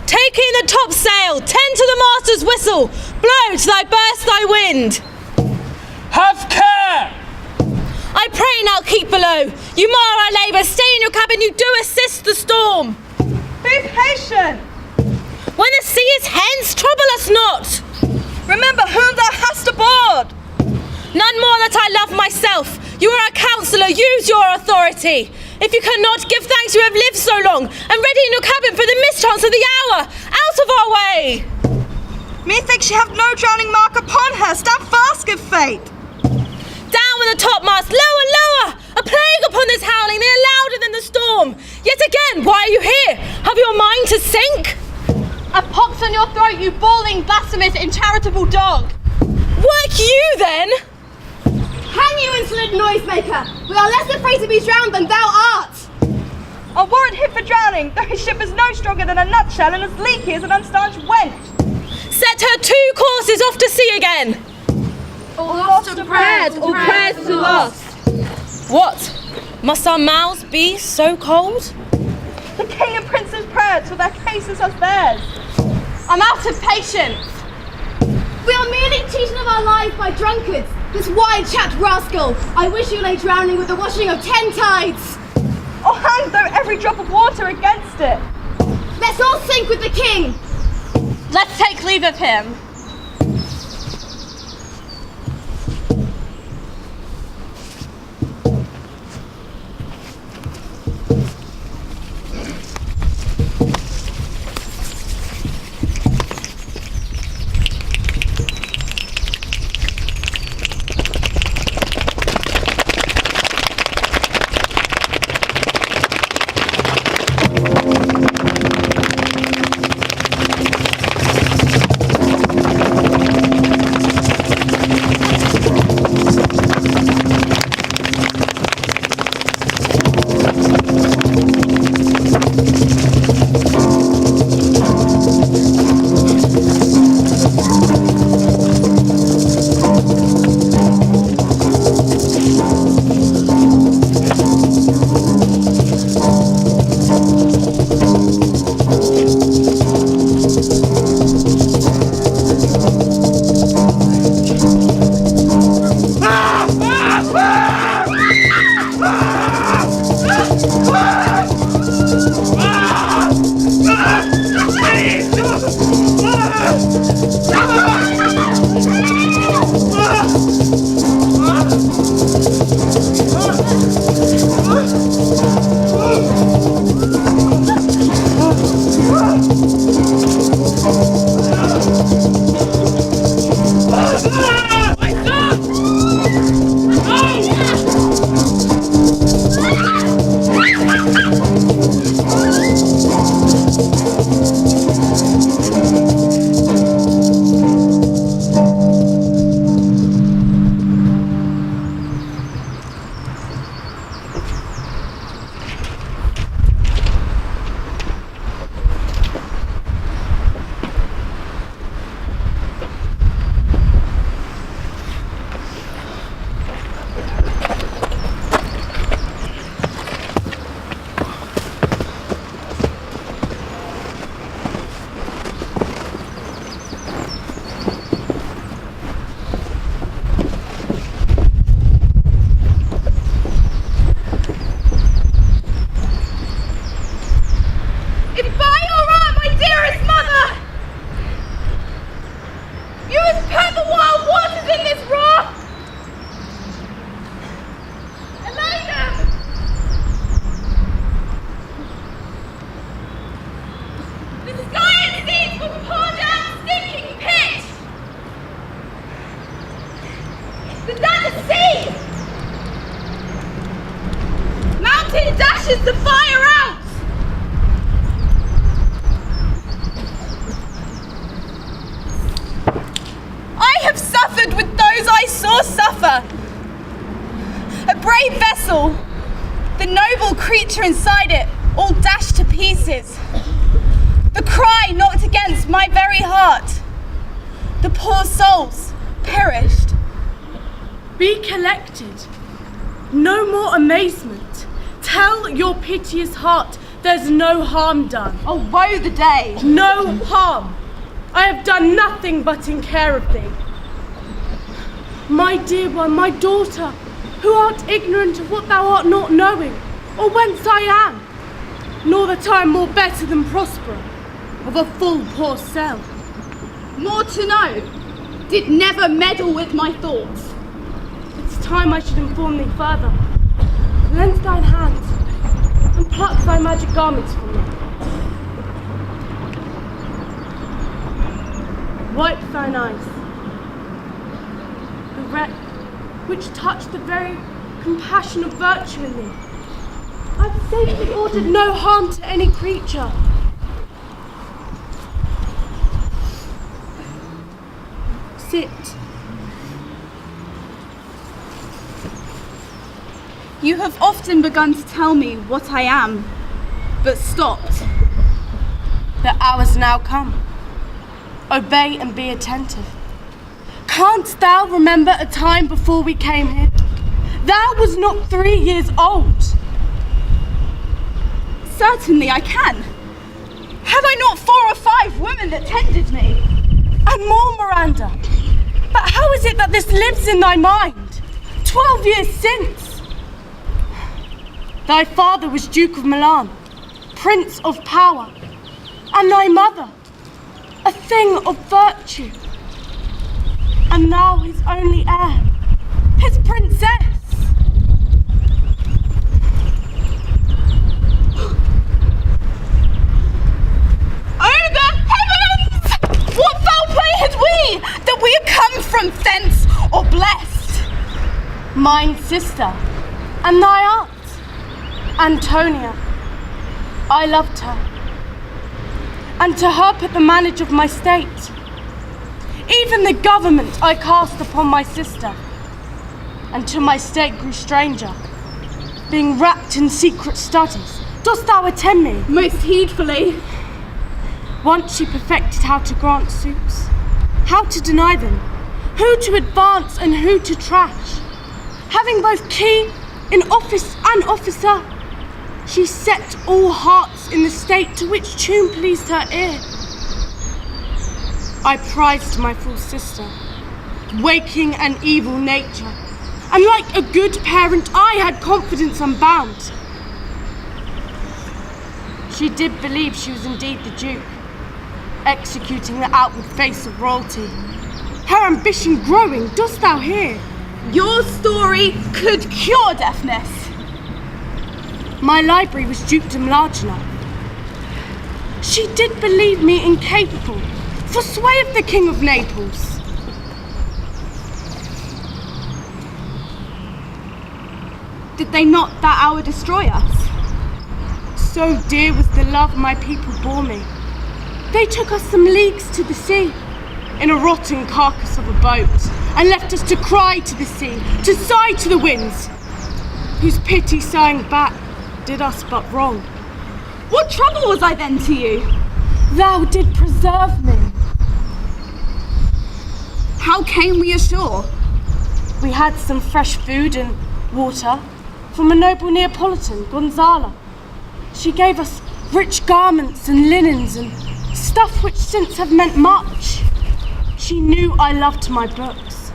Taking the topsail, tend to the master's whistle, blow till I burst thy wind. Have care! I pray now keep below. You mar our labour, stay in your cabin, you do assist the storm. Be patient. When the sea is hence, trouble us not. Remember whom thou hast aboard. None more that I love myself. You are a counsellor, use your authority. If you cannot, give thanks you have lived so long, and ready in your cabin for the mischance of the hour. Out of our way! Methinks she hath no drowning mark upon her. Stand fast, good fate. Down with the topmast, lower, lower! A plague upon this howling, they are louder than the storm. Yet again, why are you here? Have you a mind to sink? A pox on your throat, you bawling, blasphemous, incharitable dog! Work you then? Hang you, insolent noisemaker! We are less afraid to be drowned than thou art! I'll warrant him for drowning, though his ship is no stronger than a nutshell and as leaky as an unstanched wench. Set her 2 courses off to sea again. All lost to prayers, all prayers to lost. What? Must our mouths be so cold? The king and prince's prayers for their cases as theirs. I'm out of patience. We are merely cheated of our lives by drunkards. This wide-chapped rascal, I wish you lay drowning with the washing of 10 tides. Or hang though every drop of water against it. Let's all sink with the king. Let's take leave of him. dashes the fire out! I have suffered with those I saw suffer. A brave vessel, the noble creature inside it, all dashed to pieces. The cry knocked against my very heart. The poor souls perished. Be collected. No more amazement. Tell your piteous heart there's no harm done. Oh, woe the day! No harm. I have done nothing but in care of thee. My dear one, my daughter, who art ignorant of what thou art not knowing, or whence I am, nor that I am more better than Prospero, of a full poor cell. More to know, did never meddle with my thoughts. It's time I should inform thee further. Lend thine hands, and pluck thy magic garments from me. Wipe thine eyes. The wreck which touched the very compassion of virtue in thee. I've safely ordered no harm to any creature. Sit. You have often begun to tell me what I am, but stopped. The hour's now come. Obey and be attentive. Canst thou remember a time before we came here? Thou was not 3 years old. Certainly I can. Had I not 4 or 5 women that tended me? And more, Miranda. But how is it that this lives in thy mind? 12 years since. Thy father was Duke of Milan, Prince of Power, and thy mother, a thing of virtue. And now his only heir, his princess. Oh, the heavens! What foul play had we, that we had come from thence or blessed? Mine sister, and thy aunt, Antonia. I loved her, and to her put the manage of my state. Even the government I cast upon my sister, and to my state grew stranger, being wrapped in secret studies. Dost thou attend me? Most heedfully. Once she perfected how to grant suits, how to deny them, who to advance and who to trash. Having both key in office and officer, she set all hearts in the state to which tune pleased her ear. I prized my full sister, waking an evil nature, and like a good parent I had confidence unbound. She did believe she was indeed the Duke, executing the outward face of royalty. Her ambition growing, dost thou hear? Your story could cure deafness. My library was dukedom large enough. She did believe me incapable, for sway of the King of Naples. Did they not that hour destroy us? So dear was the love my people bore me. They took us some leagues to the sea, in a rotten carcass of a boat, and left us to cry to the sea, to sigh to the winds, whose pity sighing back did us but wrong. What trouble was I then to you? Thou did preserve me. How came we ashore? We had some fresh food and water from a noble Neapolitan, Gonzala. She gave us rich garments and linens and stuff which since have meant much. She knew I loved my books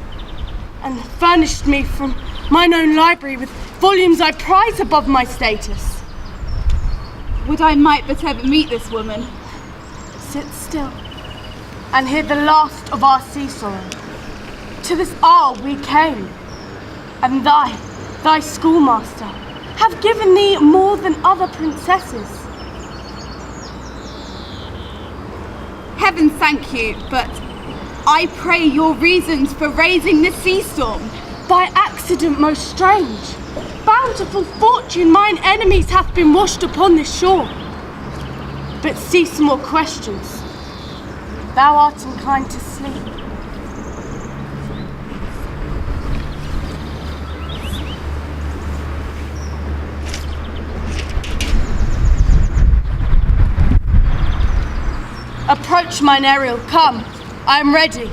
and furnished me from mine own library with volumes I prize above my status. Would I might but ever meet this woman. Sit still and hear the last of our sea sorrow. To this isle we came, and thy schoolmaster, have given thee more than other princesses. Heaven thank you, but I pray your reasons for raising this sea storm. By accident most strange, bountiful fortune mine enemies hath been washed upon this shore. But cease more questions. Thou art inclined to sleep. Approach, mine Ariel, come, I am ready.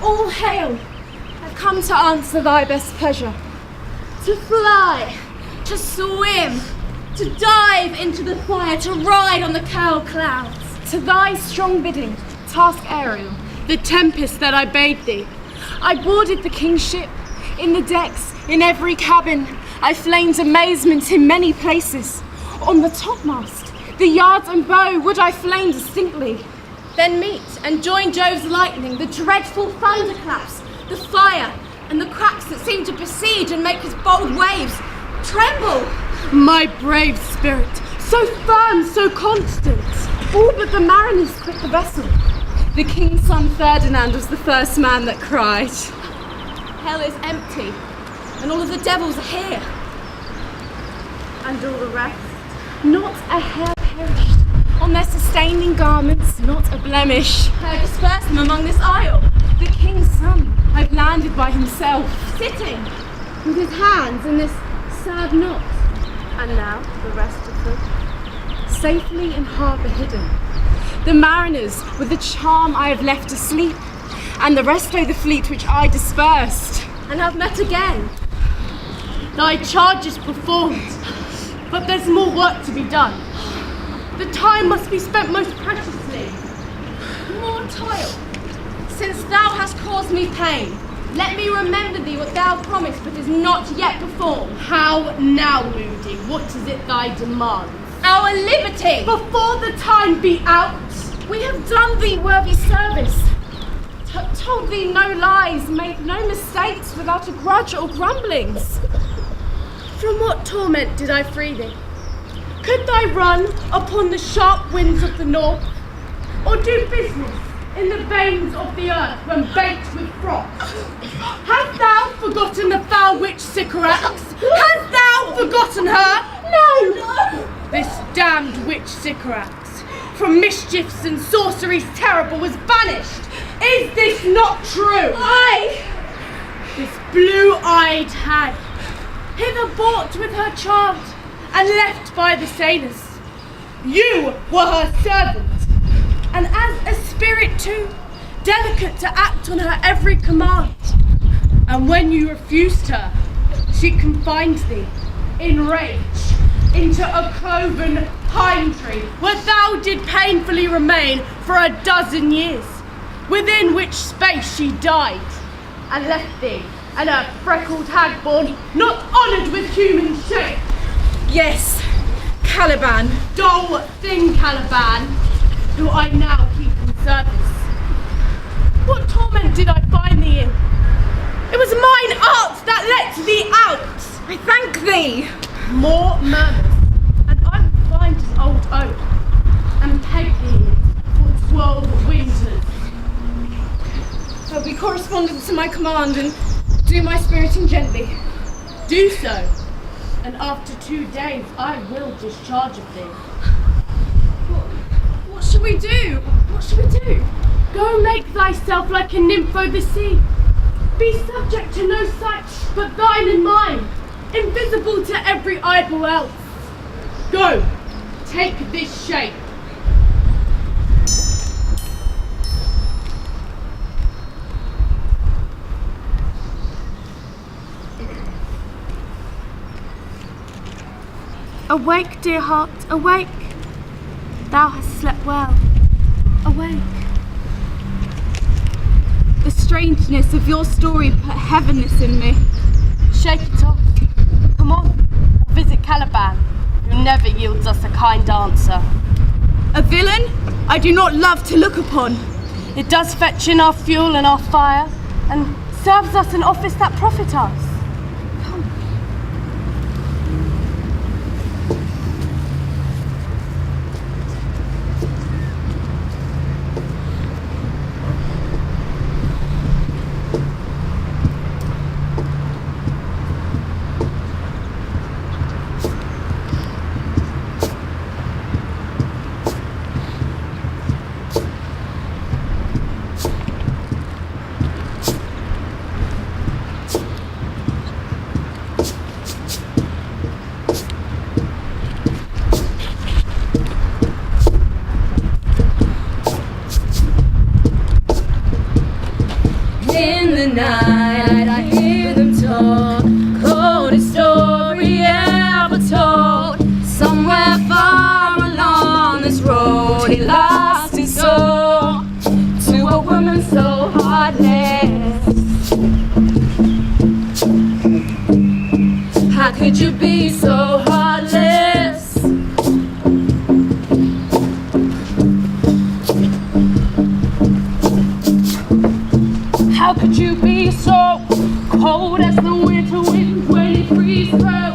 All hail! I've come to answer thy best pleasure. To fly, to swim, to dive into the fire, to ride on the cowl clouds. To thy strong bidding, task Ariel, the tempest that I bade thee. I boarded the king's ship, in the decks, in every cabin. I flamed amazement in many places. On the topmast, the yards and bow would I flame distinctly. Then meet and join Jove's lightning, the dreadful thunderclaps, the fire, and the cracks that seem to besiege and make his bold waves tremble. My brave spirit, so firm, so constant. All but the mariners quit the vessel. The king's son Ferdinand was the first man that cried. Hell is empty, and all of the devils are here. And all the rest, not a hair perished. On their sustaining garments, not a blemish. I have dispersed them among this isle. The king's son had landed by himself, Sitting, with his hands in this sad knot. And now the rest of them, safely in harbour hidden. The mariners with the charm I have left asleep, and the rest o' the fleet which I dispersed. and have met again. Thy charge is performed, but there's more work to be done. The time must be spent most preciously. More toil, since thou hast caused me pain. Let me remember thee what thou promised, but is not yet performed. How now, Moody? What is it thy demands? Our liberty! Before the time be out, We have done thee worthy service. told thee no lies, made no mistakes without a grudge or grumblings. From what torment did I free thee? Could thy run upon the sharp winds of the north, or do business in the veins of the earth when baked with froth? Hast thou forgotten the foul witch Sycorax? Hast thou forgotten her? No! This damned witch Sycorax, from mischiefs and sorceries terrible, was banished. Is this not true? Aye! This blue-eyed hag, hither brought with her child and left by the sailors. You were her servant, and as a spirit too, delicate to act on her every command. And when you refused her, she confined thee, in rage, into a cloven pine tree, where thou did painfully remain for 12 years, within which space she died, and left thee and her freckled hag born, not honoured with human shape. Yes, Caliban, dull thing Caliban, who I now keep in service. What torment did I find thee in? It was mine art that let thee out. I thank thee. More murmurs, and I will find an old oak, and peg thee for 12 winters. There'll be correspondence to my command, and do my spiriting gently. Do so, and after 2 days I will discharge of thee. What shall we do? What shall we do? Go make thyself like a nymph o' the sea. Be subject to no sight but thine and mine, invisible to every eyeball else. Go, take this shape. Awake, dear heart, awake. Thou hast slept well. Awake. The strangeness of your story put heaviness in me. Shake it off. Come on, we'll visit Caliban, who never yields us a kind answer. A villain I do not love to look upon. It does fetch in our fuel and our fire, and serves us an office that profit us. Come. talk, coldest story ever told. Somewhere far along this road, he lost his soul to a woman so heartless. How could you be so heartless? How could you be so cold as the winter wind when it freezes through?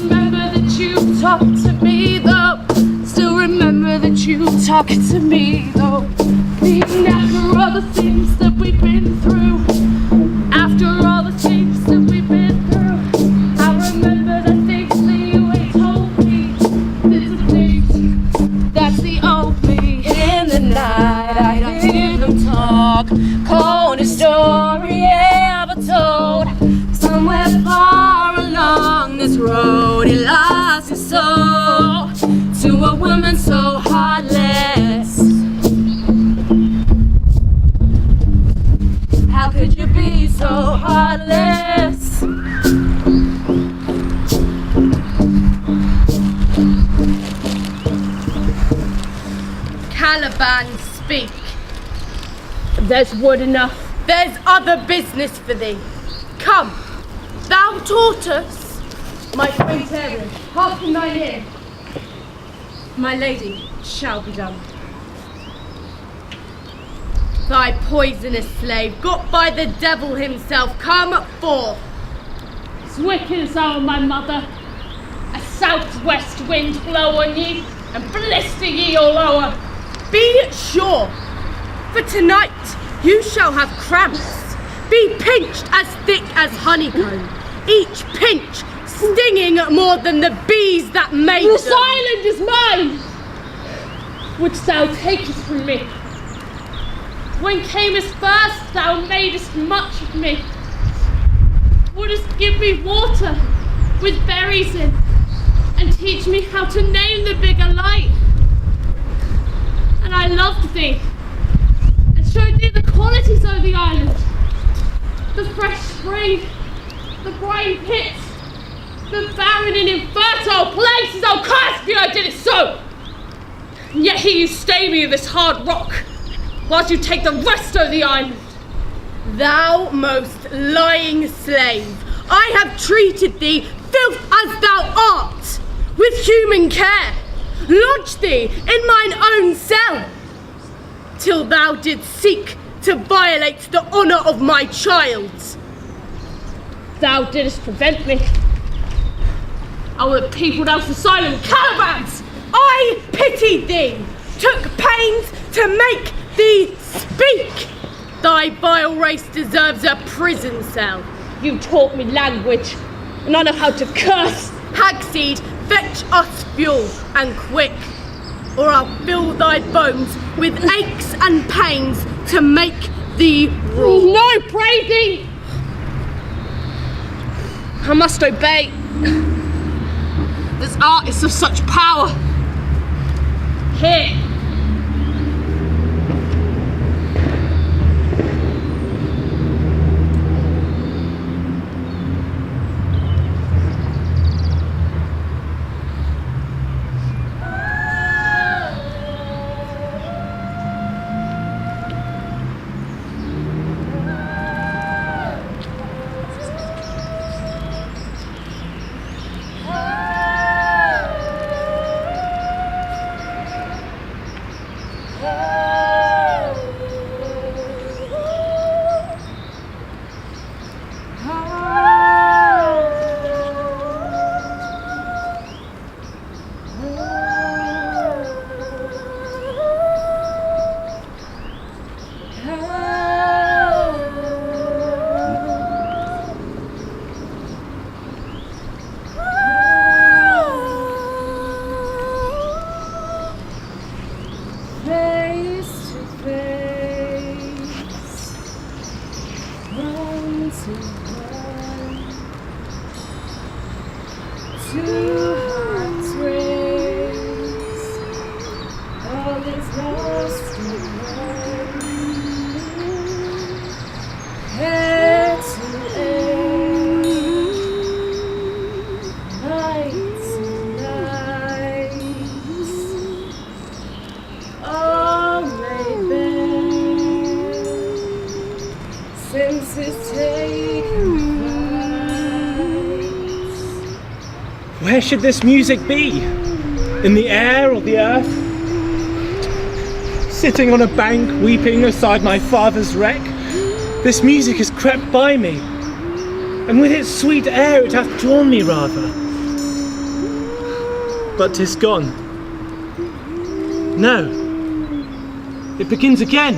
Remember that you talked to me though. Still remember that you talked to me though. Even after all the things that we've been through. After all the things that we've been through. I remember the things that you ain't told me. There's the things that's the old me. In the night I hear them talk. Coldest story ever told. Somewhere far along this road, he lost his soul to a woman so heartless. How could you be so heartless? Caliban, speak. There's wood enough. There's other business for thee. Come, thou tortoise, my quaint errand, hearken thine ear. My lady, shall be done. Thy poisonous slave, got by the devil himself, come forth. It's wicked as all my mother. A southwest wind blow on ye, and blister ye all o'er. Be sure, for tonight you shall have cramps. Be pinched as thick as honeycomb, each pinch stinging more than the bees that made This them. island is mine, which thou takest from me. When camest first, thou madest much of me. Wouldst give me water with berries in, and teach me how to name the bigger light. And I loved thee, and showed thee the qualities of the island. The fresh spring, the brine pits, the barren and infertile places. Oh, curse me, I did it so! And yet here you stay me in this hard rock, whilst you take the rest of the island. Thou most lying slave, I have treated thee, filth as thou art, with human care, lodged thee in mine own cell, till thou didst seek to violate the honour of my child. Thou didst prevent me. I would have peopled out asylum with Calibans. I pitied thee, took pains to make thee speak. Thy vile race deserves a prison cell. You taught me language, and I know how to curse. Hagseed, fetch us fuel, and quick, or I'll fill thy bones with aches and pains to make thee raw. No, pray thee! I must obey. This art is of such power. Here. Head to end. Where should this music be? In the air or the earth? Sitting on a bank, weeping beside my father's wreck, this music has crept by me, and with its sweet air it hath drawn me rather. But 'tis gone. No, it begins again.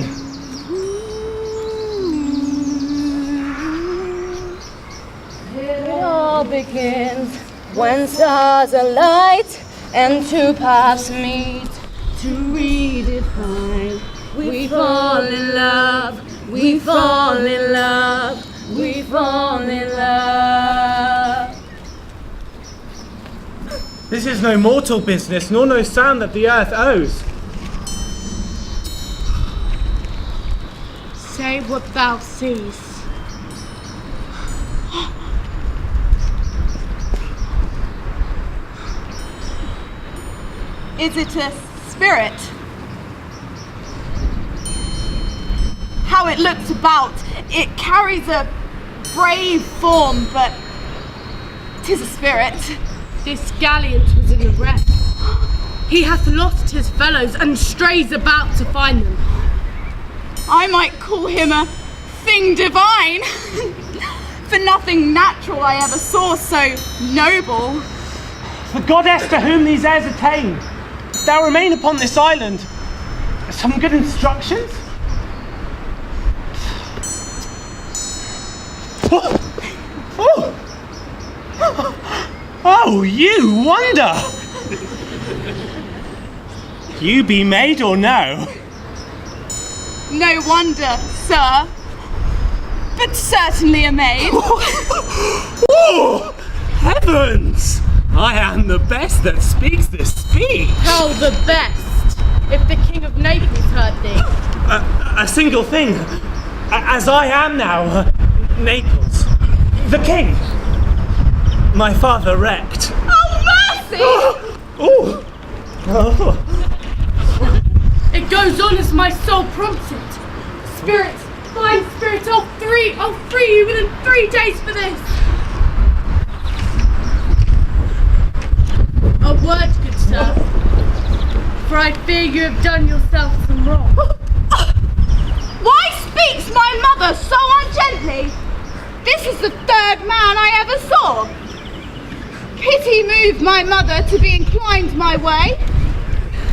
It all begins when stars alight and two paths meet to redefine. We fall in love, we fall in love, we fall in love. This is no mortal business, nor no sound that the earth owes. Say what thou seest. Is it a spirit? How it looks about, it carries a brave form, but 'tis a spirit. This gallant was in a wreck. He hath lost his fellows and strays about to find them. I might call him a thing divine, for nothing natural I ever saw so noble. The goddess to whom these airs attain, thou remain upon this island. Some good instructions? Oh, you wonder! You be maid or no? No wonder, sir, but certainly a maid. Oh, heavens! I am the best that speaks this speech. How the best, if the King of Naples heard thee. A single thing, as I am now, Naples, the king, my father wrecked. Oh, mercy! Oh. It goes on as my soul prompts it. Spirit, fine spirit, I'll free you within 3 days for this. A word, good sir, for I fear you have done yourself some wrong. Why speaks my mother so ungently? This is the 3rd man I ever saw. Pity moved my mother to be inclined my way.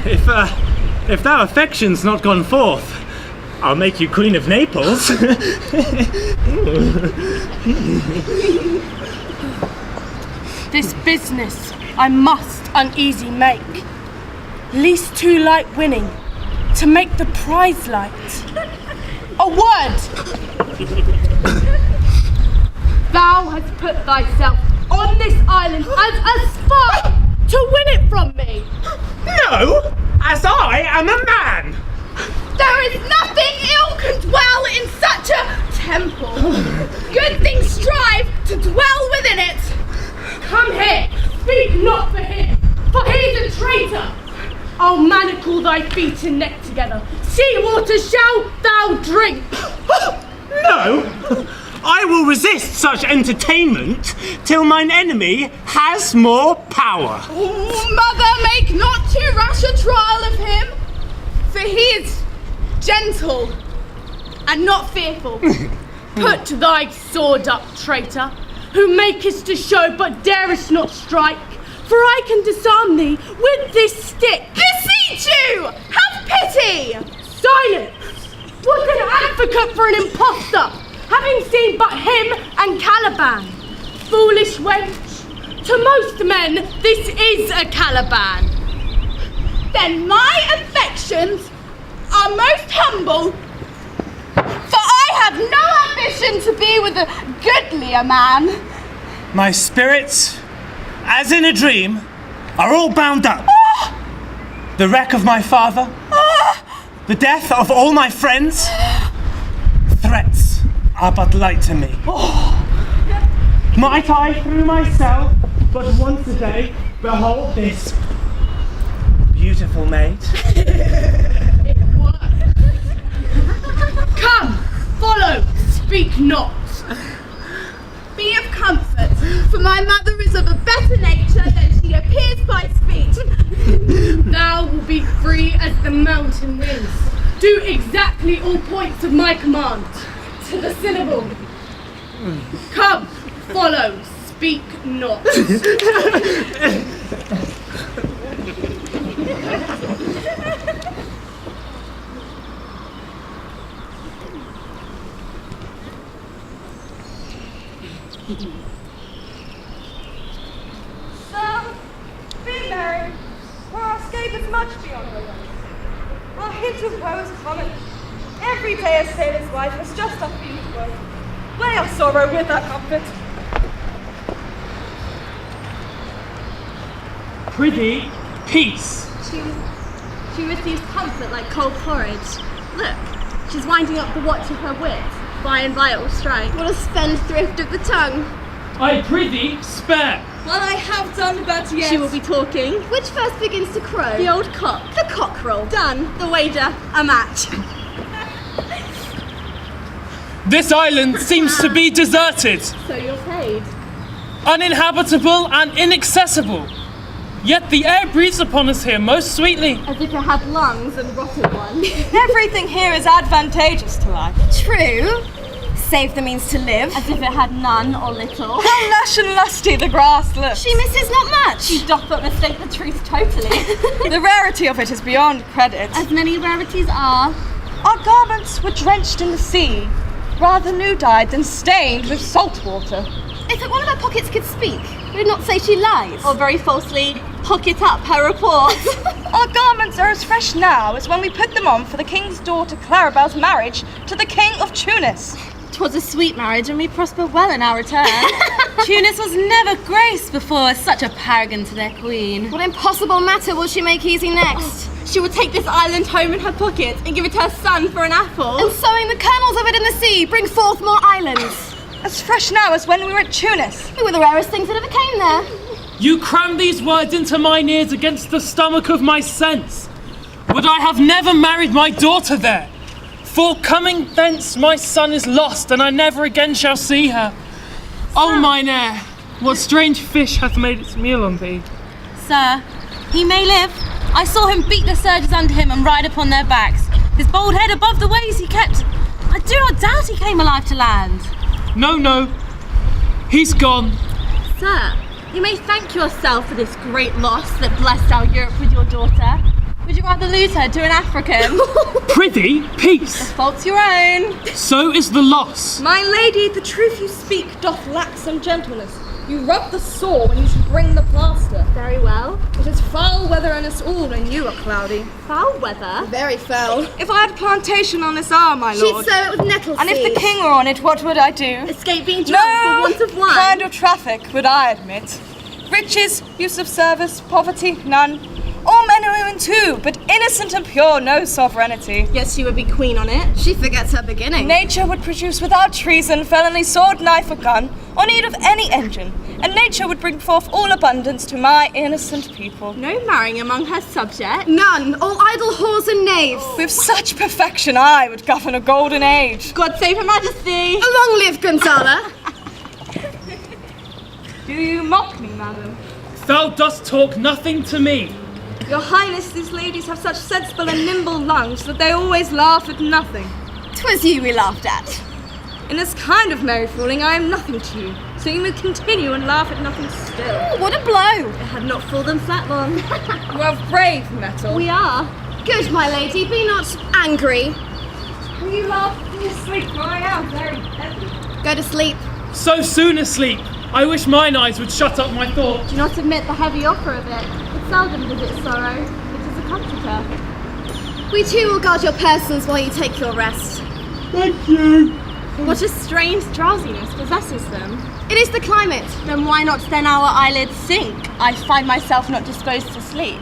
If thou affection's not gone forth, I'll make you Queen of Naples. This business I must uneasy make, least too light winning, to make the prize light. A word! Thou hast put thyself on this island as a spy to win it from me. No, as I am a man. There is nothing ill can dwell in such a temple. Good things strive to dwell within it. Come here, speak not for him, for he's a traitor. I'll manacle thy feet and neck together. Sea water shalt thou drink. No, I will resist such entertainment till mine enemy has more power. Mother, make not too rash a trial of him, for he is gentle and not fearful. Put thy sword up, traitor, who makest a show but darest not strike, for I can disarm thee with this stick. Beseech you, have pity! Silence! What an advocate for an impostor, having seen but him and Caliban. Foolish wench, to most men this is a Caliban. Then my affections are most humble, for I have no ambition to be with a goodlier man. My spirits, as in a dream, are all bound up. The wreck of my father, the death of all my friends, threats are but light to me. Might I, through my cell, but once a day, behold this beautiful maid? Come, follow, speak not. Be of comfort, for my mother is proves of a better nature than she appears by speech. Thou will be free as the mountain winds. Do exactly all points of my command, to the syllable. Come, follow, speak not. Sir, be merry, for our escape is much beyond our limits. Our hint of woe is common. Every day a sailor's wife has just our feet to work. Lay our sorrow with our comfort. Prithee, peace. She receives comfort like cold porridge. Look, she's winding up the watch of her wit. By and by it will strike. What a spendthrift of the tongue. I prithee, spare. Well, I have done, but yet. She will be talking. Which first begins to crow? The old cock. The cockerel. Done. The wager. A match. This island seems to be deserted, So you're paid. uninhabitable and inaccessible. Yet the air breathes upon us here most sweetly. As if it had lungs and rotted ones. Everything here is advantageous to life. True. Save the means to live. As if it had none or little. How lush and lusty the grass looks. She misses not much. She doth but mistake the truth totally. The rarity of it is beyond credit. As many rarities are. Our garments were drenched in the sea, rather new-dyed than stained with salt water. If one of her pockets could speak, we would not say she lies. Or very falsely, pocket up her report. Our garments are as fresh now as when we put them on for the king's daughter Claribel's marriage to the king of Tunis. 'Twas a sweet marriage and we prospered well in our return. Tunis was never graced before as such a paragon to their queen. What impossible matter will she make easy next? She will take this island home in her pocket and give it to her son for an apple. And sowing the kernels of it in the sea, bring forth more islands. As fresh now as when we were at Tunis. We were the rarest things that ever came there. You cram these words into mine ears against the stomach of my sense. Would I have never married my daughter there? For coming thence my son is lost, and I never again shall see her. O mine heir, what strange fish hath made its meal on thee? Sir, he may live. I saw him beat the surges under him and ride upon their backs. His bold head above the waves he kept. I do not doubt he came alive to land. No, he's gone. Sir, you may thank yourself for this great loss that blessed our Europe with your daughter. Would you rather lose her to an African? Prithee, peace. Fault's your own. So is the loss. My lady, the truth you speak doth lack some gentleness. You rub the sore when you should bring the plaster. Very well. It is foul weather on us all when you are cloudy. Foul weather. Very foul. If I had plantation on this arm, my She'd lord. sow it with nettle And if seed. the king were on it, what would I do? Escape being drunk for want of wine. kind of traffic would I admit. Riches, use of service, poverty, none. All men and women too, but innocent and pure, no sovereignty. Yes, she would be queen on it. She forgets her beginning. Nature would produce without treason, felony, sword, knife, or gun, or need of any engine, and nature would bring forth all abundance to my innocent people. No marrying among her subjects. None. All idle whores and knaves. With such perfection, I would govern a golden age. God save her majesty. Long live Gonzala. Do you mock me, madam? Thou dost talk nothing to me. Your highness, these ladies have such sensible and nimble lungs that they always laugh at nothing. 'Twas you we laughed at. In this kind of merry fooling, I am nothing to you, so you may continue and laugh at nothing still. Oh, what a blow. It had not fallen flat long. You have brave metal. We are. Good, my lady, be not angry. Will you laugh in your sleep, for I am very heavy. Go to sleep. So soon asleep. I wish mine eyes would shut up my thoughts. Do not admit the heavy offer of it. It seldom visits sorrow. It is a comforter. We too will guard your persons while you take your rest. Thank you. What a strange drowsiness possesses them. It is the climate. Then why not then our eyelids sink? I find myself not disposed to sleep.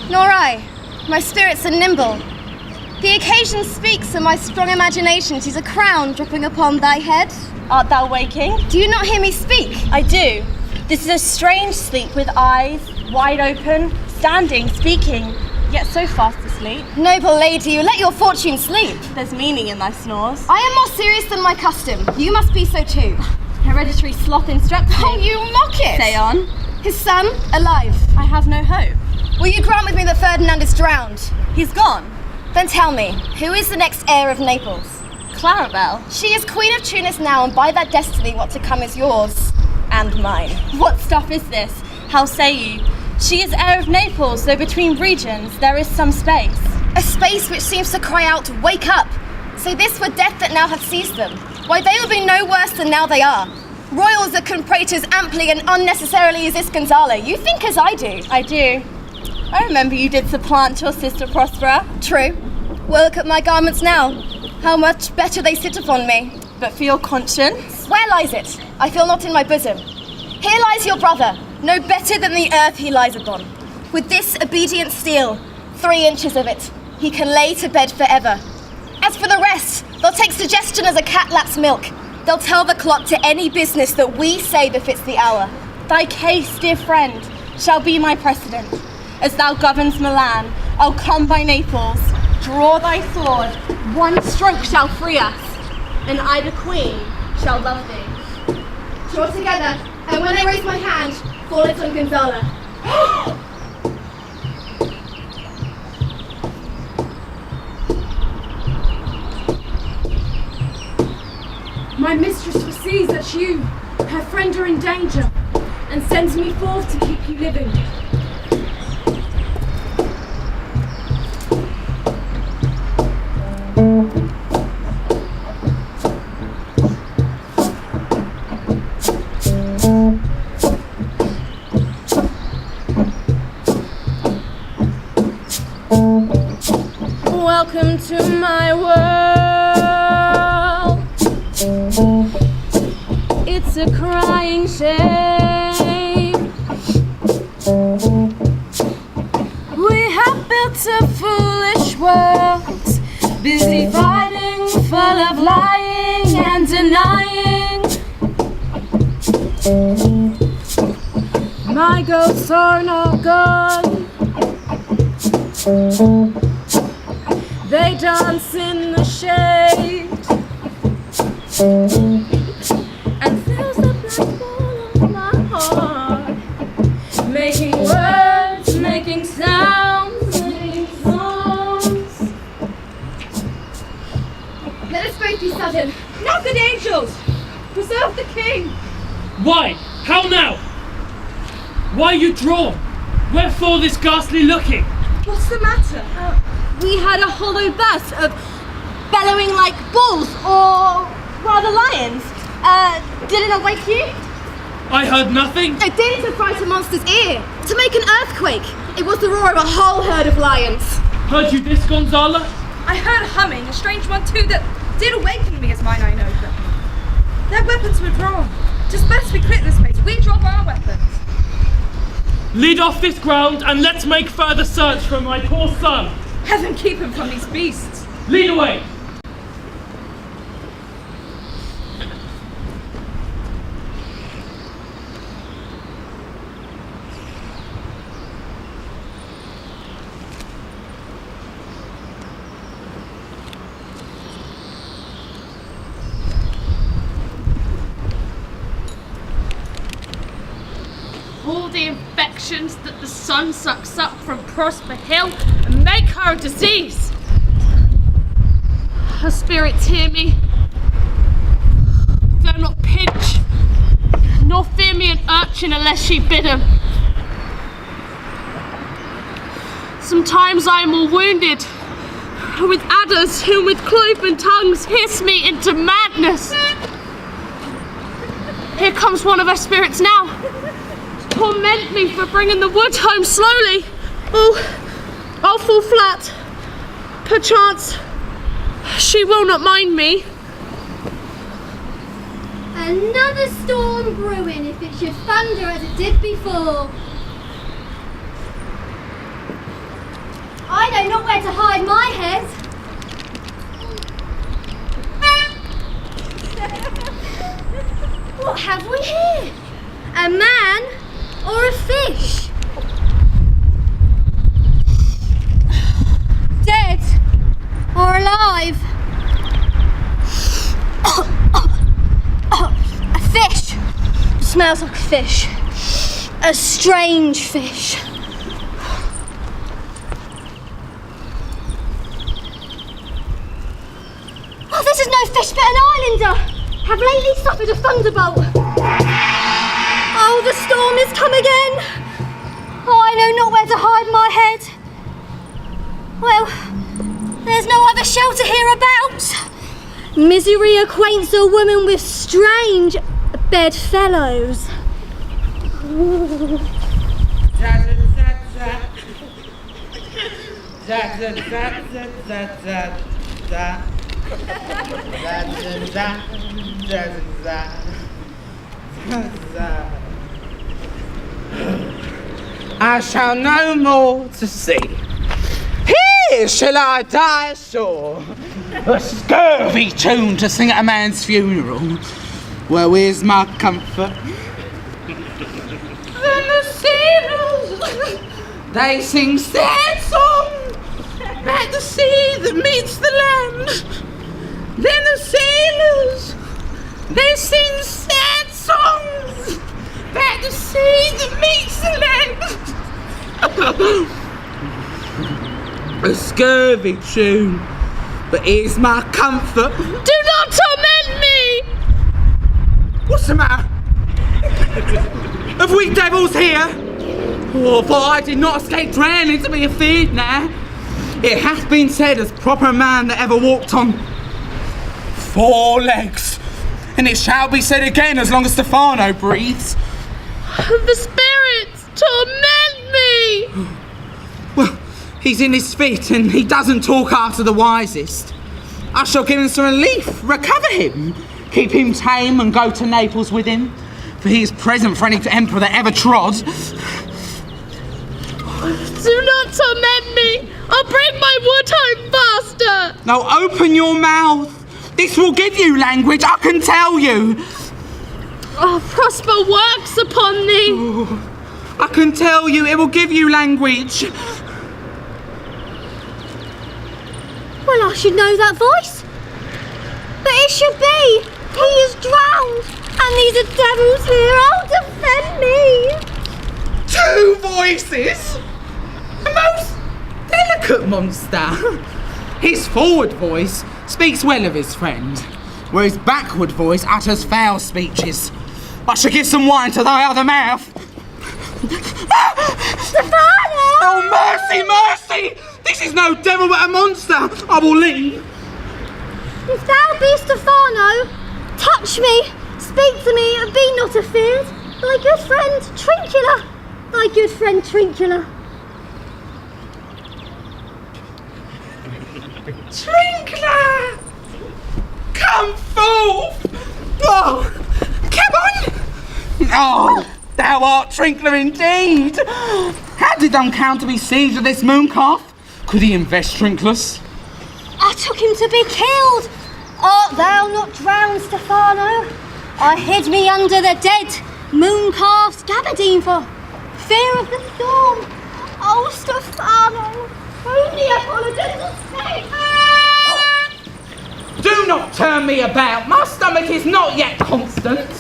Nor I. My spirits are nimble. The occasion speaks, and my strong imagination sees a crown dropping upon thy head. Art thou waking? Do you not hear me speak? I do. This is a strange sleep with eyes wide open, standing, speaking, yet so fast asleep. Noble lady, you let your fortune sleep. There's meaning in thy snores. I am more serious than my custom. You must be so too. Hereditary sloth instructed me. Oh, you mock it! Say on. His son, alive. I have no hope. Will you grant with me that Ferdinand is drowned? He's gone. Then tell me, who is the next heir of Naples? Clarabelle. She is Queen of Tunis now, and by that destiny what to come is yours. And mine. What stuff is this? How say you? She is heir of Naples, though between regions there is some space. A space which seems to cry out, wake up! So this were death that now hath seized them. Why, they will be no worse than now they are. Royals that can prate as amply and unnecessarily as this Gonzalo. You think as I do. I do. I remember you did supplant your sister Prospera. True. Well, look at my garments now. How much better they sit upon me. But for your conscience? Where lies it? I feel not in my bosom. Here lies your brother, no better than the earth he lies upon. With this obedient steel, 3 inches of it, he can lay to bed forever. As for the rest, they'll take suggestion as a cat laps milk. They'll tell the clock to any business that we say befits the hour. Thy case, dear friend, shall be my precedent. As thou governs Milan, I'll come by Naples. Draw thy sword, one stroke shall free us, and I, the queen, shall love thee. Draw together, and when I raise my hand, fall it on Gonzalo. My mistress foresees that you, her friend, are in danger, and sends me forth to keep you living. Welcome to my world. It's a crying shame. We have built a foolish world, busy fighting, full of lying and denying. My goats are not gone. They dance in the shade and fills the black hole of my heart, making words, making sounds, making songs. Let us both be sudden. Not good angels! Preserve the king! Why? How now? Why you drawn? Wherefore this ghastly looking? What's the matter? We had a hollow burst of bellowing like bulls, or rather lions. Did it wake you? I heard nothing. It did to fright a monster's ear, to make an earthquake. It was the roar of a whole herd of lions. Heard you this, Gonzalo? I heard a humming, a strange one too, that did awaken me as mine eye opened. Their weapons were drawn. 'Tis best we quit this place. We drop our weapons. Lead off this ground and let's make further search for my poor son. Heaven keep him from these beasts. Lead away. All the infections that the sun sucks up from Prosper Hill and make her a disease. Her spirits hear me, dare not pinch, nor fear me an urchin unless she bid 'em. Sometimes I am all wounded, with adders who with cloven tongues hiss me into madness. Here comes one of her spirits now. Torment me for bringing the wood home slowly. Oh, I'll fall flat. Perchance, she will not mind me. Another storm brewing if it should thunder as it did before. I know not where to hide my head. What have we here? A man or a fish? Dead or alive? A fish. fish. A strange fish. Oh, this is no fish but an islander. Have lately suffered a thunderbolt. Oh, the storm is come again. Oh, I know not where to hide my head. Well, there's no other shelter hereabouts. Misery acquaints a woman with strange bedfellows. I shall no more to see. Here shall I die ashore. A scurvy tune to sing at a man's funeral. Well, where's my comfort? Then the sailors, they sing sad songs about the sea that meets the land. Then the sailors, they sing sad songs about the sea that meets the land. A scurvy tune, but here's my comfort. Do not torment me! What's the matter? Have we devils here? Oh, for I did not escape drowning to be afeard now. It hath been said as proper man that ever walked on 4 legs, and it shall be said again as long as Stefano breathes. The spirits torment me! Well, he's in his fit and he doesn't talk after the wisest. I shall give him some relief, recover him, keep him tame and go to Naples with him, for he is present for any emperor that ever trod. Do not torment me! I'll bring my wood home faster! Now open your mouth. This will give you language, I can tell you. Oh, prosper works upon thee! Oh, I can tell you it will give you language. Well, I should know that voice. But it should be. He is drowned, and these are devils here. Oh, defend me. 2 voices? A most delicate monster. His forward voice speaks well of his friend, where his backward voice utters foul speeches. I shall give some wine to thy other mouth. Stefano! Oh, mercy, mercy! This is no devil but a monster. I will leave. If thou be Stefano, touch me, speak to me, and be not afeard. Thy good friend Trincula. Thy good friend Trincula. Trinkler! Come forth! Oh, come on! Oh, thou art Trinkler indeed! How did thou come to be seized of this moon calf? Could he invest Trinkless? I took him to be killed. Art thou not drowned, Stefano? I hid me under the dead moon calf's gabardine for fear of the storm. Oh, Stefano, only apologies. Do not turn me about. My stomach is not yet constant.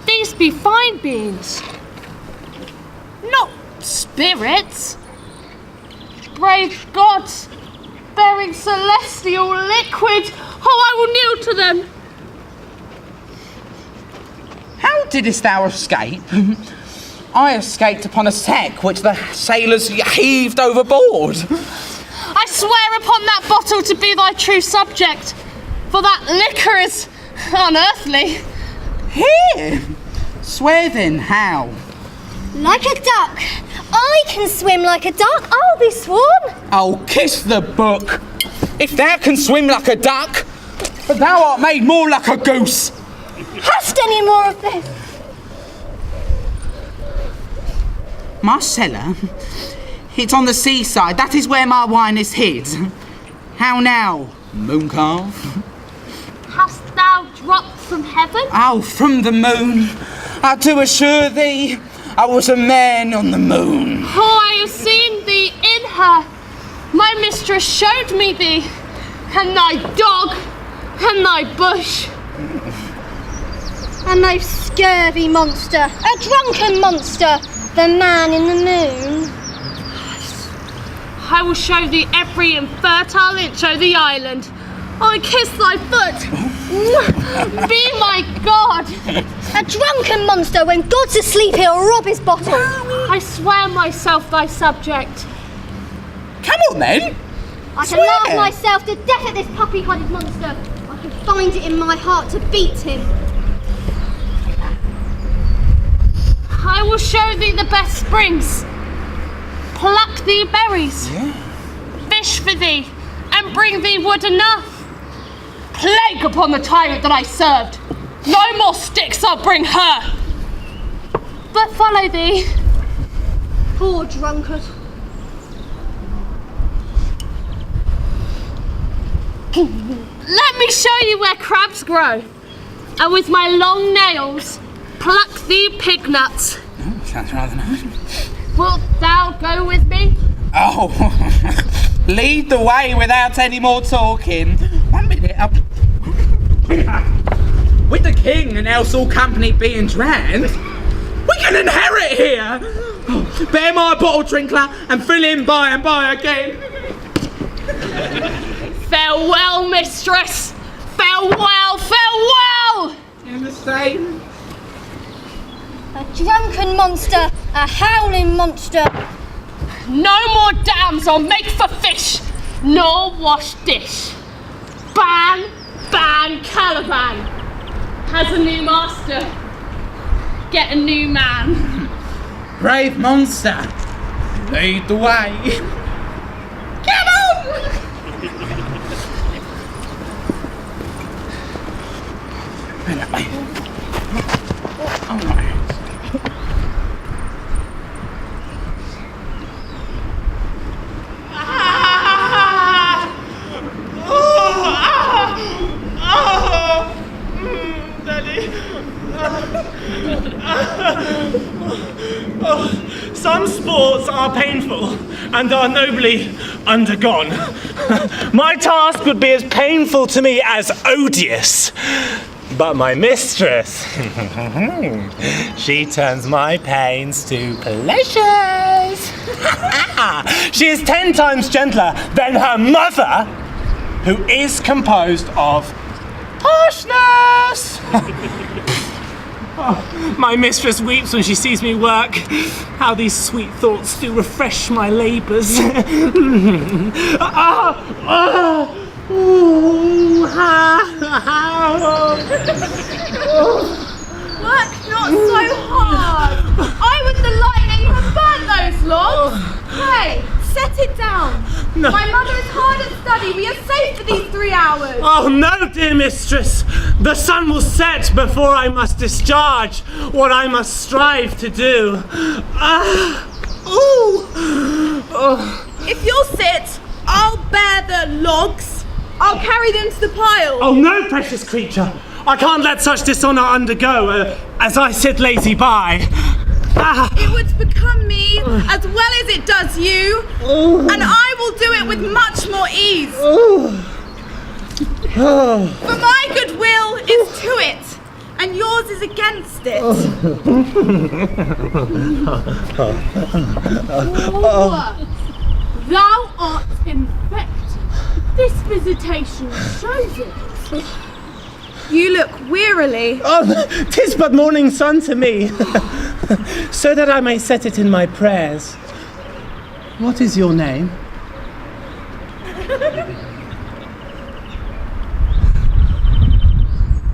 These be fine beings, not spirits. Brave gods, bearing celestial liquid. Oh, I will kneel to them. How didst thou escape? I escaped upon a sack which the sailors heaved overboard. I swear upon that bottle to be thy true subject, for that liquor is unearthly. Here! Swear then, how? Like a duck. I can swim like a duck. I'll be sworn. Oh, kiss the book. If thou can swim like a duck, but thou art made more like a goose. Hast any more of this? My cellar? It's on the seaside. That is where my wine is hid. How now, mooncalf? Hast thou dropped from heaven? Oh, from the moon. I do assure thee, I was a man on the moon. Oh, I have seen thee in her. My mistress showed me thee, and thy dog, and thy bush. A most scurvy monster, a drunken monster, the man in the moon. I will show thee every infertile inch of the island. I kiss thy foot. Be my God. A drunken monster, when God's asleep he'll rob his bottle. I swear myself thy subject. Come on then. I can Swear. laugh myself to death at this puppy-headed monster. I can find it in my heart to beat him. I will show thee the best springs. Pluck thee berries. Fish for thee, and bring thee wood enough. Plague upon the tyrant that I served. No more sticks I'll bring her. But follow thee. Poor drunkard. Let me show you where crabs grow, and with my long nails pluck thee pig nuts. Sounds rather nice. Wilt thou go with me? Oh, lead the way without any more talking. 1 minute. With the king and else all company being drowned, we can inherit here. Bear my bottle, Trinkler, and fill in by and by again. Farewell, mistress. Farewell, farewell. In the same. A drunken monster, a howling monster. No more dams or make for fish, nor wash dish. Ban, ban, Caliban has a new master. Get a new man. Brave monster, lead the way. Come on! Some sports are painful and are nobly undergone. My task would be as painful to me as odious. But my mistress, she turns my pains to pleasures. She is 10 times gentler than her mother, who is composed of harshness. Oh, my mistress weeps when she sees me work. How these sweet thoughts do refresh my labours. Work not so hard. I was the lightning who burnt those logs. Hey, set it down. No. My mother is hard at study. We are safe for these 3 hours. Oh no, dear mistress! The sun will set before I must discharge what I must strive to do. If you'll sit, I'll bear the logs. I'll carry them to the pile. Oh no, precious creature! I can't let such dishonour undergo as I sit lazy by. It would become me as well as it does you, and I will do it with much more ease. For my goodwill is to it, and yours is against it. Thou art infected. This visitation shows it. You look wearily. Oh, 'tis but morning sun to me, so that I may set it in my prayers. What is your name?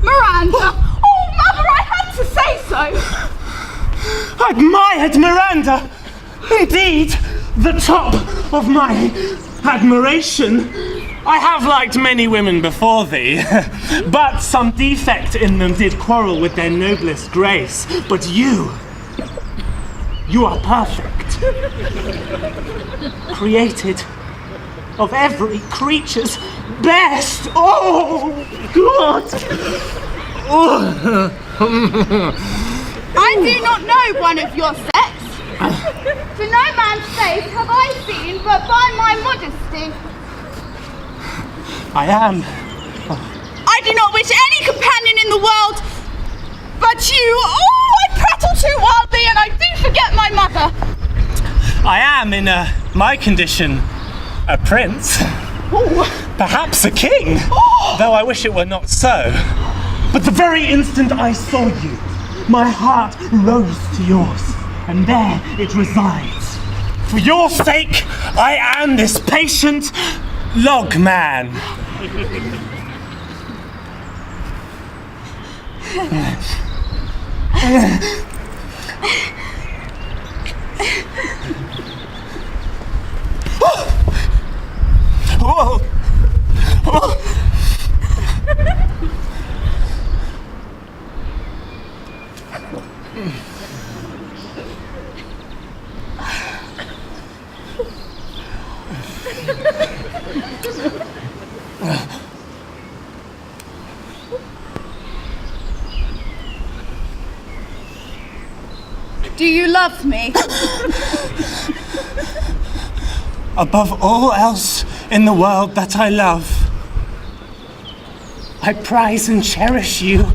Miranda! Oh, Mother, I had to say so! Admired Miranda! Indeed, the top of my admiration. I have liked many women before thee, but some defect in them did quarrel with their noblest grace. But you are perfect. Created of every creature's best. Oh, God! I do not know one of your sex. For no man's face have I seen but by my modesty. I am. I do not wish any companion in the world but I am, in my condition, a prince. Perhaps a king, though I wish it were not so. But the very instant I saw you, my heart rose to yours, and there it resides. For your sake, I am this patient log man. Oh. Oh. Do you love me? Above all else in the world that I love, I prize and cherish you.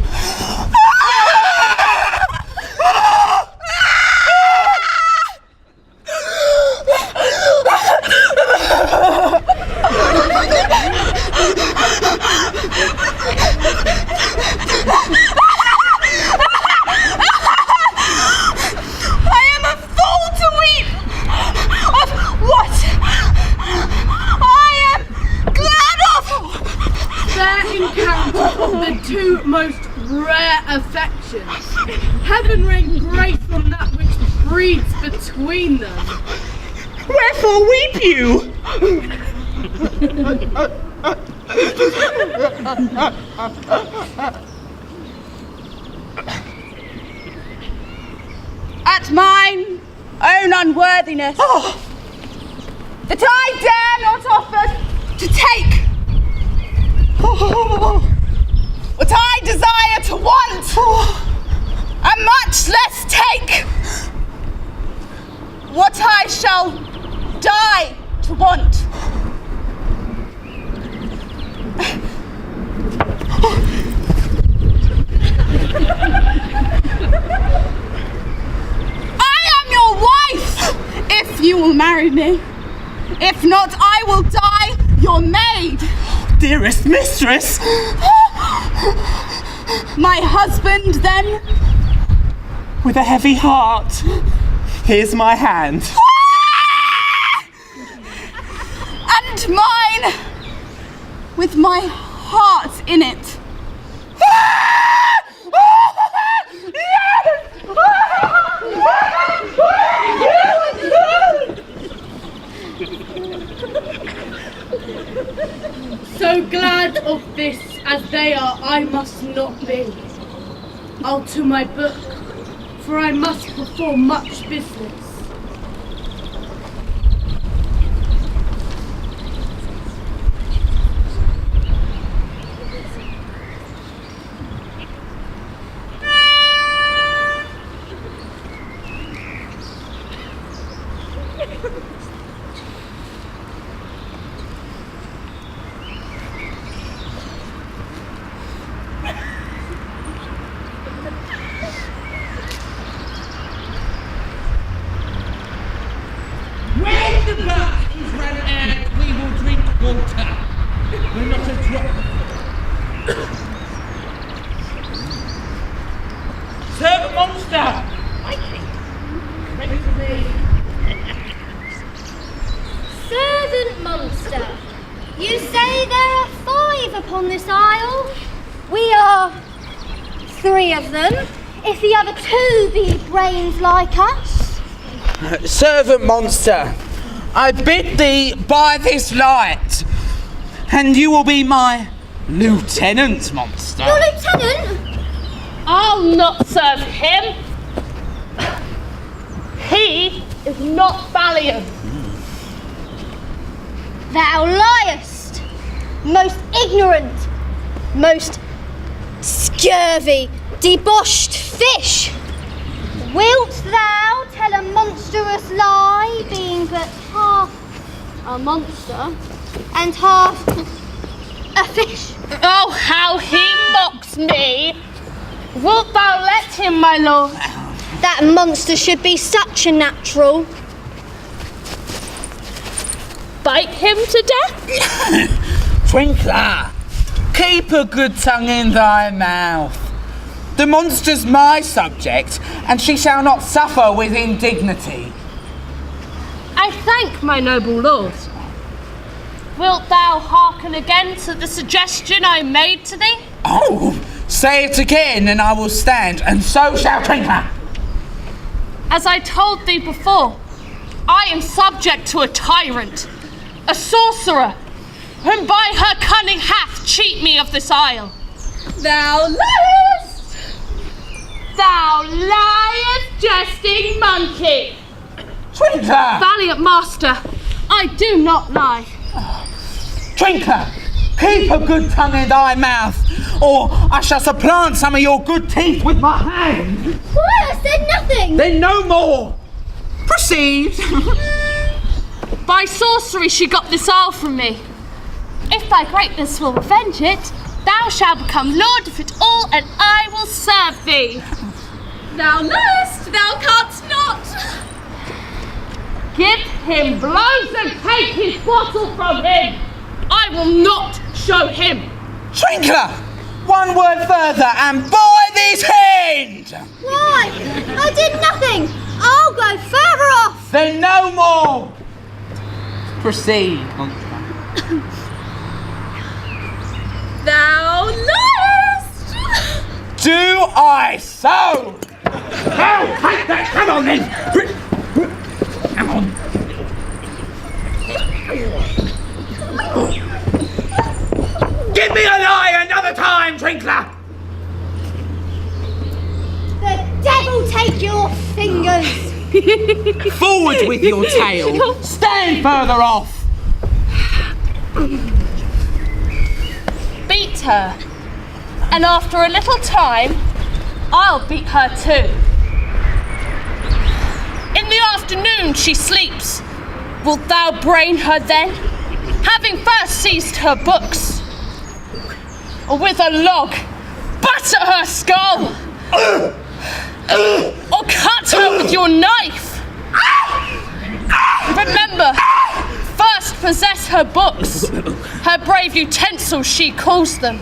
The two most rare affections. Heaven rain grace on that which breeds between them. Wherefore weep you? At mine own unworthiness, that I dare not offer to take what I desire to want, and much less take what I shall die to want. I am your wife, if you will marry me. If not, I will die your maid. Dearest mistress! My husband, then? With a heavy heart, here's my hand. And mine, with my heart in it. So glad of this as they are, I must not be. I'll to my book, for I must perform much business. When the glass is run out, we will drink water. We're not a drop. Serve monster! Servant monster, you say there are 5 upon this isle? We are 3 of them, if the other 2 be brains like us. Servant monster, I bid thee buy this light, and you will be my lieutenant, monster. Your lieutenant? I'll not serve him. He is not valiant. Thou liest, most ignorant, most scurvy, debauched fish. Wilt thou tell a monstrous lie, being but half a monster and half a fish? Oh, how he mocks me! Wilt thou let him, my lord? That monster should be such a natural. bite him to death? Twinkler, keep a good tongue in thy mouth. The monster's my subject, and she shall not suffer with indignity. I thank my noble lord. Wilt thou hearken again to the suggestion I made to thee? Oh, say it again, and I will stand, and so shall Twinkler. As I told thee before, I am subject to a tyrant, a sorcerer, whom by her cunning hath cheat me of this isle. Thou liest! Thou liest, jesting monkey! Twinkler! Valiant master, I do not lie. Twinkler, keep a good tongue in thy mouth, or I shall supplant some of your good teeth with my hand. Why, I said nothing! Then no more. Proceed. By sorcery she got this isle from me. If thy greatness will revenge it, thou shalt become lord of it all, and I will serve thee. Thou knowest, thou canst not. Give him blows and take his bottle from him. I will not show him. Twinkler, one word further and by this hand. Why? I did nothing! I'll go further off! Then no more. Proceed, monster. Thou liest! Do I so? Oh, take that! Come on then! Come on. Give me a lie another time, Twinkler! The devil take your fingers! Forward with your tail! Stand further off! Beat her, and after a little time, I'll beat her too. In the afternoon she sleeps. Wilt thou brain her then, having first seized her books? Or with a log, butt at her skull? Or cut her with your knife? Remember, first possess her books, her brave utensils she calls them.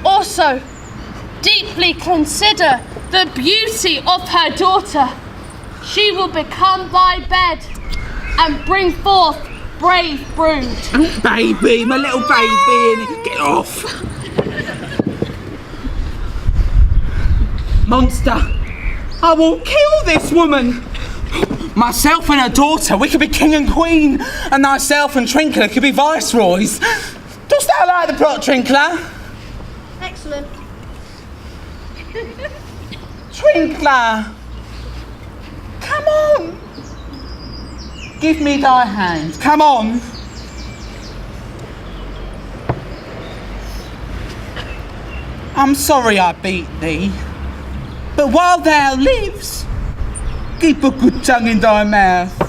Also, deeply consider the beauty of her daughter. She will become thy bed and bring forth brave brood. Baby, my little baby, get off! Monster, I will kill this woman! Myself and her daughter, we could be king and queen, and thyself and Twinkler could be viceroys. Dost thou like the plot, Twinkler? Excellent. Twinkler! Come on! Give me thy hand, come on! I'm sorry I beat thee, but while thou lives, keep a good tongue in thy mouth.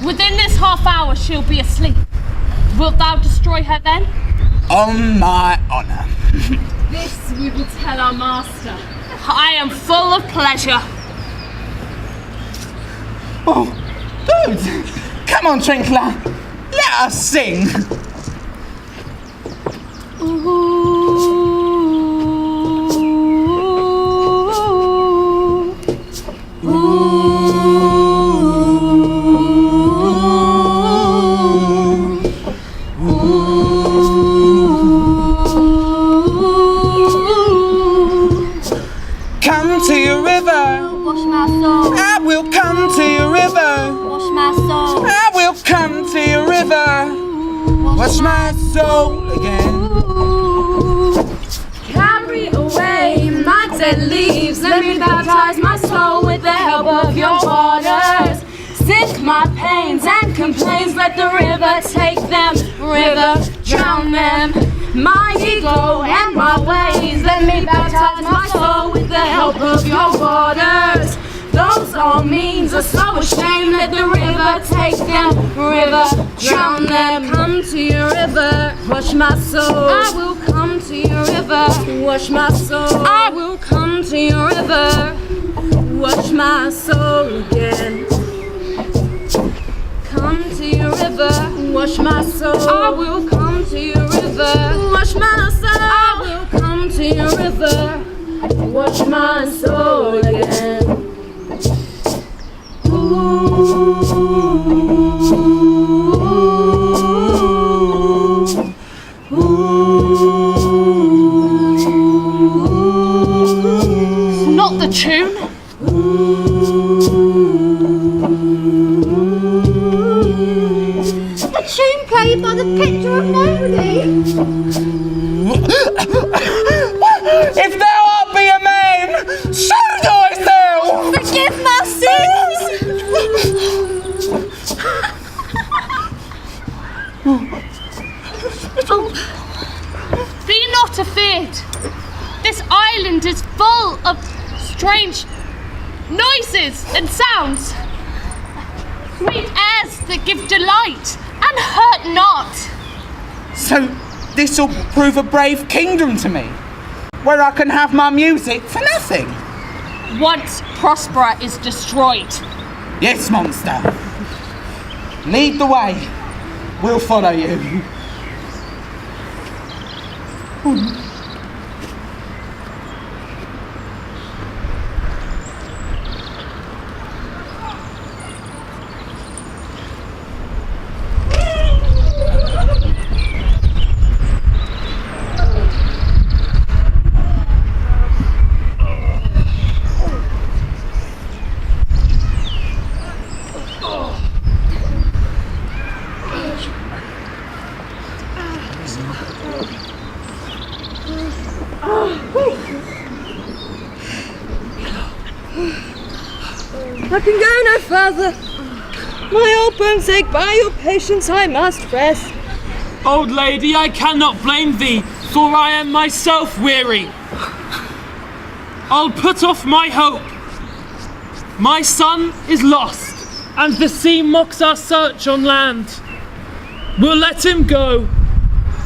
Within this half hour she'll be asleep. Wilt thou destroy her then? On my honour. This we will tell our master. I am full of pleasure. Oh, good! Come on, Twinkler, let us sing. Come to your river. Wash my soul. I will come to your river. Wash my soul. I will come to your river. Wash my soul again. Carry away my dead leaves. Let me baptize my soul with the help of your waters. Sink my pains and complaints. Let the river take them. River, drown them. My ego and my ways. Let me baptize my soul with the help of your waters. Those all means are so ashamed. Let the river take them. River, drown them. Come to your river, wash my soul. I will come to your river, wash my soul. I will come to your river, wash my soul again. Come to your river, Wash my soul. I will come to your river. Wash my soul. I will come to your river. Wash my soul again. Not the tune. The tune played by the picture of nobody. If thou art be a man, shall thou! Forgive my sins. Be not afeard. This island is full of strange noises and sounds. Sweet airs that give delight and hurt not. So this'll prove a brave kingdom to me, where I can have my music for nothing. Once Prospera is destroyed. Yes, monster. Lead the way. We'll follow you. I can go no further. My old boomsake, by your patience I must rest. Old lady, I cannot blame thee, for I am myself weary. I'll put off my hope. My son is lost, and the sea mocks our search on land. We'll let him go.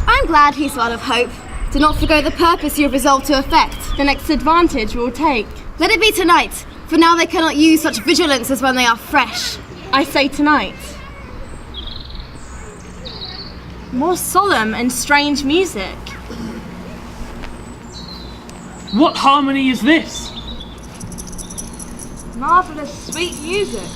I'm glad he's full of hope. Do not forgo the purpose you have resolved to effect. The next advantage we'll take. Let it be tonight, for now they cannot use such vigilance as when they are fresh. I say tonight. More solemn and strange music. What harmony is this? Marvellous sweet music.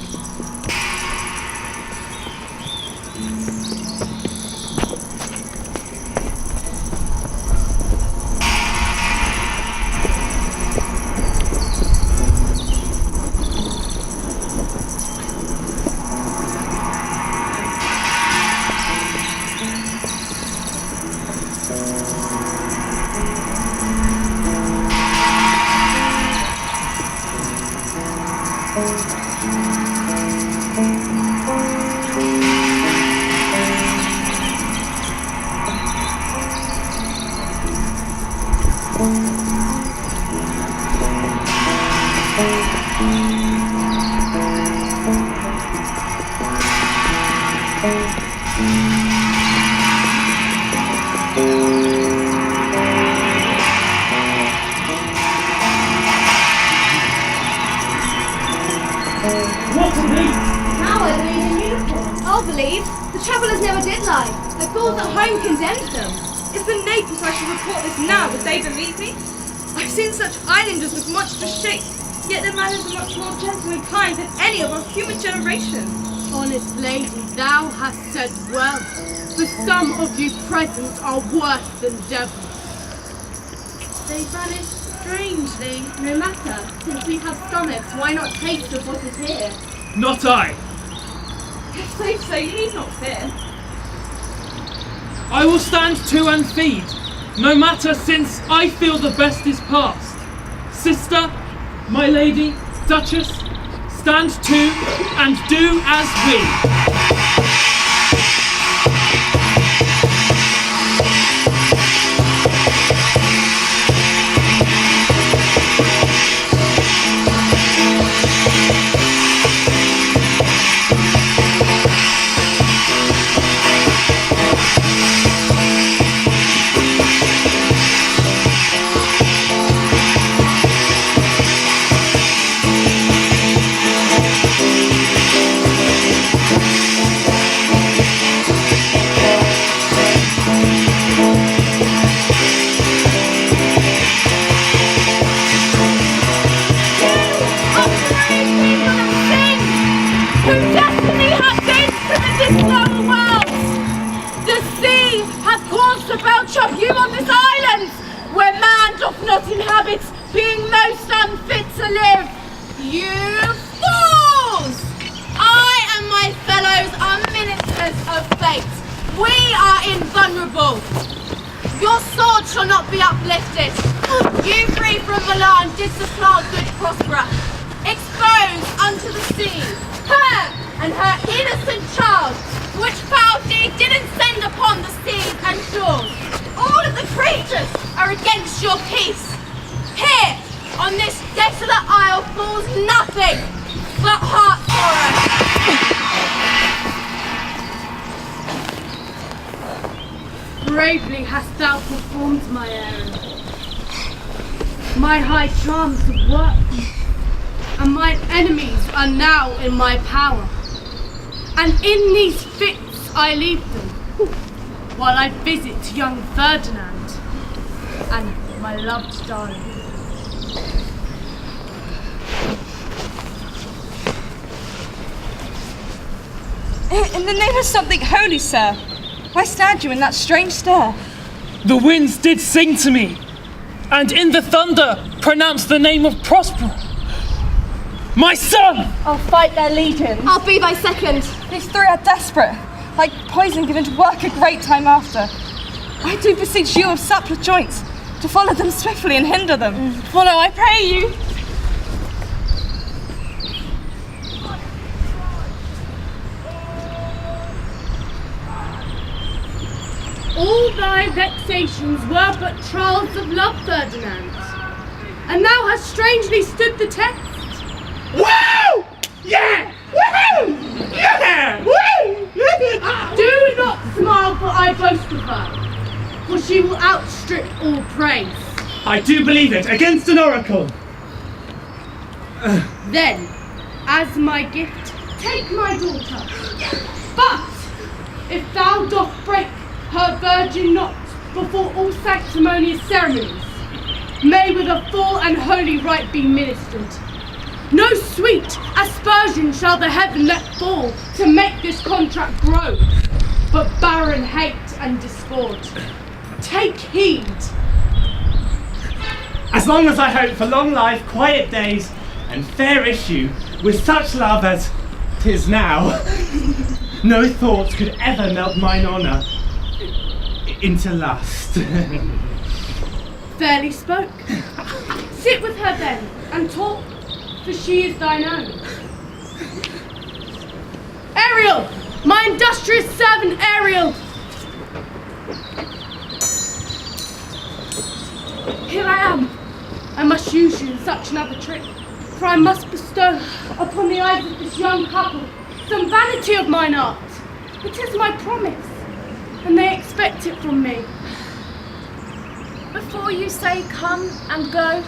I'll believe. The travellers never did lie. The fools at home condemned them. If the Naples I should report this now, would they believe me? I've seen such islanders with monstrous shapes, yet their manners are much more gentle and kind than any of our human generation. Honest lady, thou hast said well, for some of you present are worse than devils. They vanish strangely. No matter, since we have stomachs, why not taste of what is here? Not I. If safe so, you need not fear. I will stand to and feed, no matter, since I feel the best is past. Sister, my lady, Duchess, stand to and do as we. shall not be uplifted. You free from the land did supplant good Prospera. Expose unto the sea her and her innocent child, which foul deed didn't send upon the seas and shores. All of the creatures are against your peace. Here, on this desolate isle, falls nothing but heart sorrow. Bravely hast thou performed my errand. My high charms have worked, and mine enemies are now in my power. And in these fits I leave them, while I visit young Ferdinand and my loved darling. In the name of something holy, sir, why stand you in that strange stir? The winds did sing to me, and in the thunder pronounced the name of Prospera. My son! I'll fight their legions. I'll be thy second. These three are desperate, like poison given to work a great time after. I do beseech you of suppler joints to follow them swiftly and hinder them. Follow, I pray you. All thy vexations were but trials of love, Ferdinand, and thou hast strangely stood the test. Woo! Yeah! Woohoo! Yeah! Woo! Do not smile, for I boast of her, for she will outstrip all praise. I do believe it, against an oracle. Then, as my gift, take my daughter. But, if thou dost break her virgin knot before all sanctimonious ceremonies, may with a full and holy rite be ministered. No sweet aspersion shall the heaven let fall to make this contract grow, but barren hate and discord. Take heed. As long as I hope for long life, quiet days, and fair issue, with such love as 'tis now, no thought could ever melt mine honour into lust. Fairly spoke. Sit with her then, and talk, for she is thine own. Ariel! My industrious servant Ariel! Here I am. I must use you in such another trick, for I must bestow upon the eyes of this young couple some vanity of mine art. It is my promise, and they expect it from me. Before you say come and go,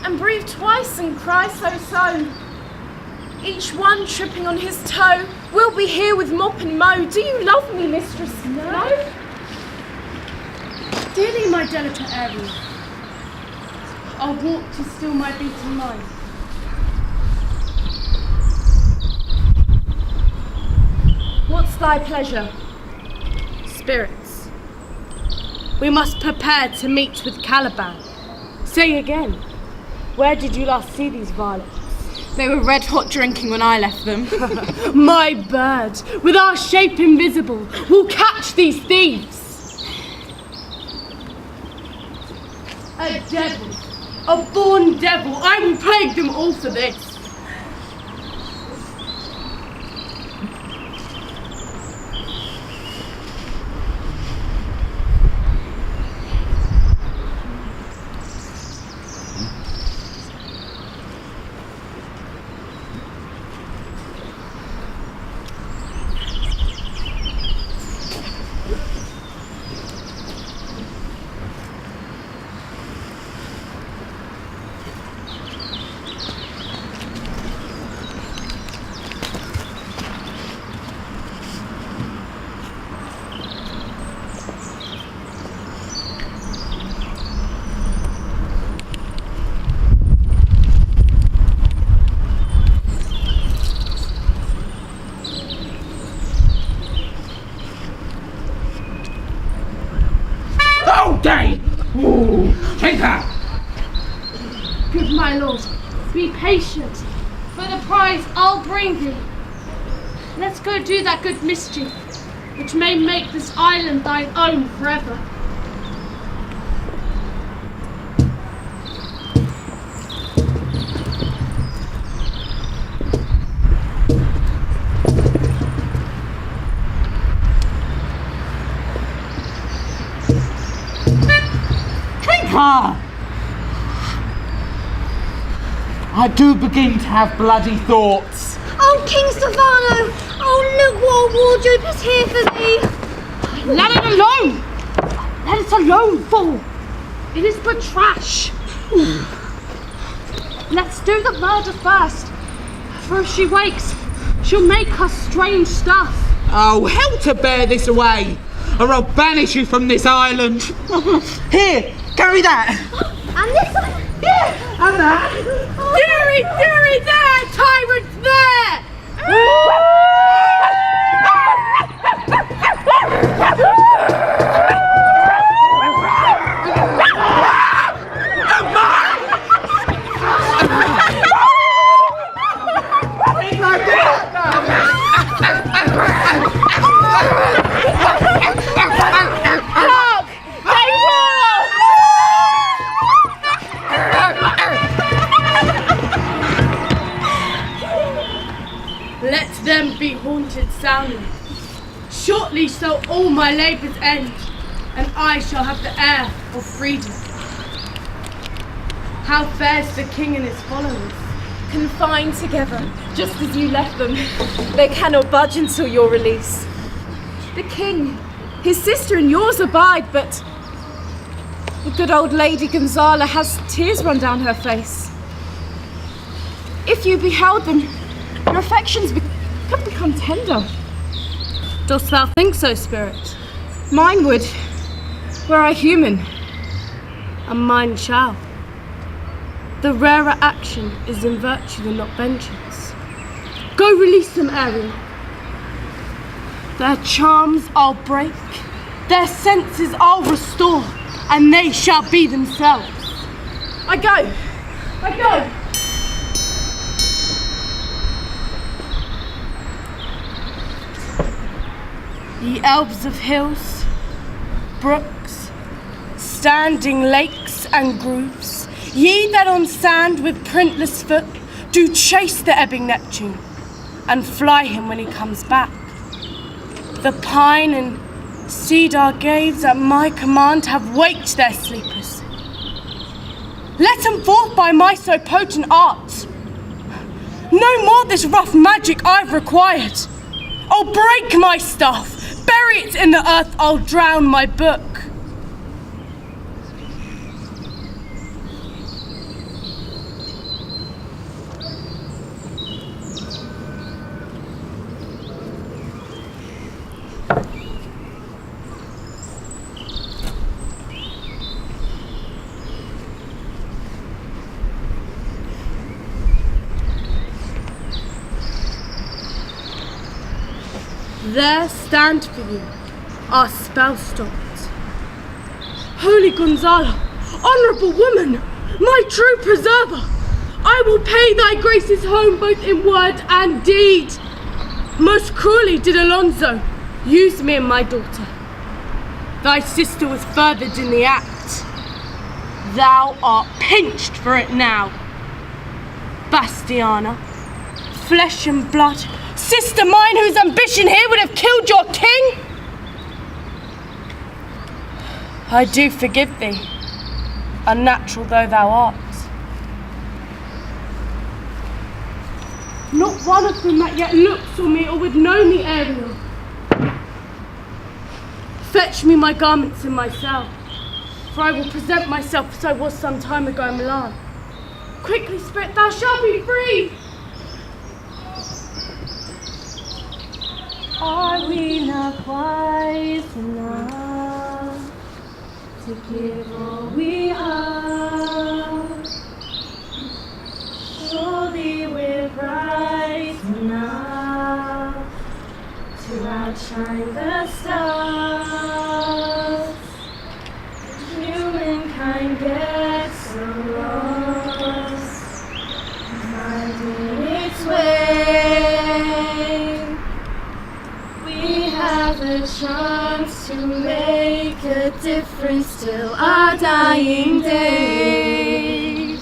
and breathe twice and cry so, each one tripping on his toe, we'll be here with mop and mow. Do you love me, mistress? No? Dearly, my delicate Ariel, I'll walk to still my beating mind. What's thy pleasure? Spirits, we must prepare to meet with Caliban. Say again, where did you last see these violets? They were red hot drinking when I left them. My bird, with our shape invisible, will catch these thieves. A devil, a born devil, I will plague them all for this. Day! Ooh, take her! Good my lord, be patient. For the prize I'll bring thee. Let's go do that good mischief, which may make this island thine own forever. I do begin to have bloody thoughts. Oh, King Stefano! Oh, look what a wardrobe is here for thee! Let it alone! Let it alone, fool! It is but trash. Let's do the murder first. For if she wakes, she'll make us strange stuff. Oh, hell to bear this away, or I'll banish you from this island. Here, carry that. And this one? Yeah, and that. Fury, fury there! Tyrants there! Let them be haunted soundly. Shortly shall all my labours end, and I shall have the air of freedom. How fares the king and his followers? Confined together, just as you left them. They cannot budge until your release. The king, his sister and yours abide, but the good old Lady Gonzala has tears run down her face. If you beheld them, your affections could become tender. Dost thou think so, spirit? Mine would, were I human. And mine shall. The rarer action is in virtue and not vengeance. Go release them, Ariel. Their charms I'll break, their senses I'll restore, and they shall be themselves. I go! Ye elves of hills, brooks, standing lakes and grooves, ye that on sand with printless foot do chase the ebbing Neptune and fly him when he comes back. The pine and cedar gaves at my command have waked their sleepers. Let them forth by my so potent art. No more this rough magic I've required. I'll break my staff, bury it in the earth, I'll drown my book. There stand for you our spell stopped. Holy Gonzala, honourable woman, my true preserver, I will pay thy graces home both in word and deed. Most cruelly did Alonso use me and my daughter. Thy sister was furthered in the act. Thou art pinched for it now. Bastiana, flesh and blood, sister mine whose ambition here would have killed your king? I do forgive thee, unnatural though thou art. Not one of them that yet looks on me or would know me, Ariel. Fetch me my garments in my cell, for I will present myself as I was some time ago in Milan. Quickly, spirit, thou shalt be free! Are we not wise enough to give all we are? Surely we're bright enough to outshine the stars. Humankind gets so lost, finding its way. We have a chance to make a difference till our dying day.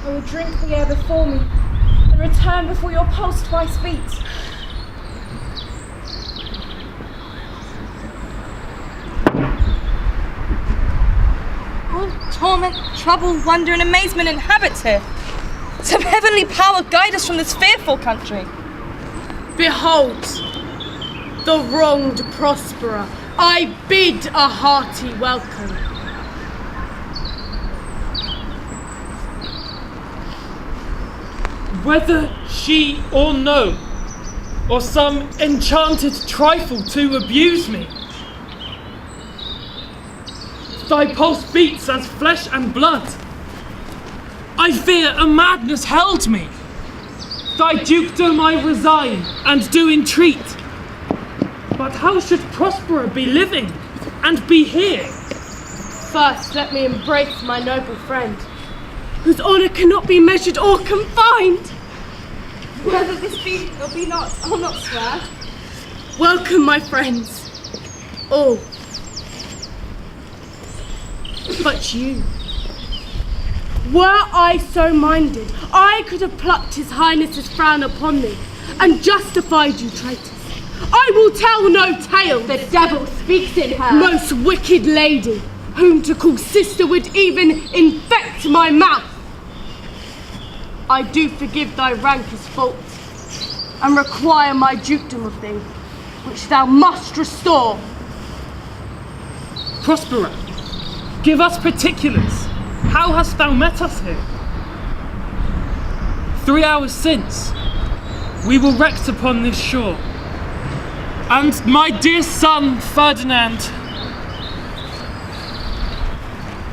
I will drink the air before me and return before your pulse twice beats. All torment, trouble, wonder, and amazement inhabits here. Some heavenly power guide us from this fearful country. Behold, the wronged prosperer. I bid a hearty welcome. Whether she or no, or some enchanted trifle to abuse me, thy pulse beats as flesh and blood. I fear a madness held me. Thy dukedom I resign and do entreat. But how should Prosperer be living and be here? First, let me embrace my noble friend, whose honour cannot be measured or confined. Whether this be or be not, I'll not swear. Welcome, my friends, all. But you. Were I so minded, I could have plucked His Highness's frown upon me and justified you traitors. I will tell no tale. The devil speaks in her. Most wicked lady, whom to call sister would even infect my mouth. I do forgive thy rankest faults, and require my dukedom of thee, which thou must restore. Prosperer, give us particulars. How hast thou met us here? 3 hours since, we were wrecked upon this shore. And my dear son, Ferdinand,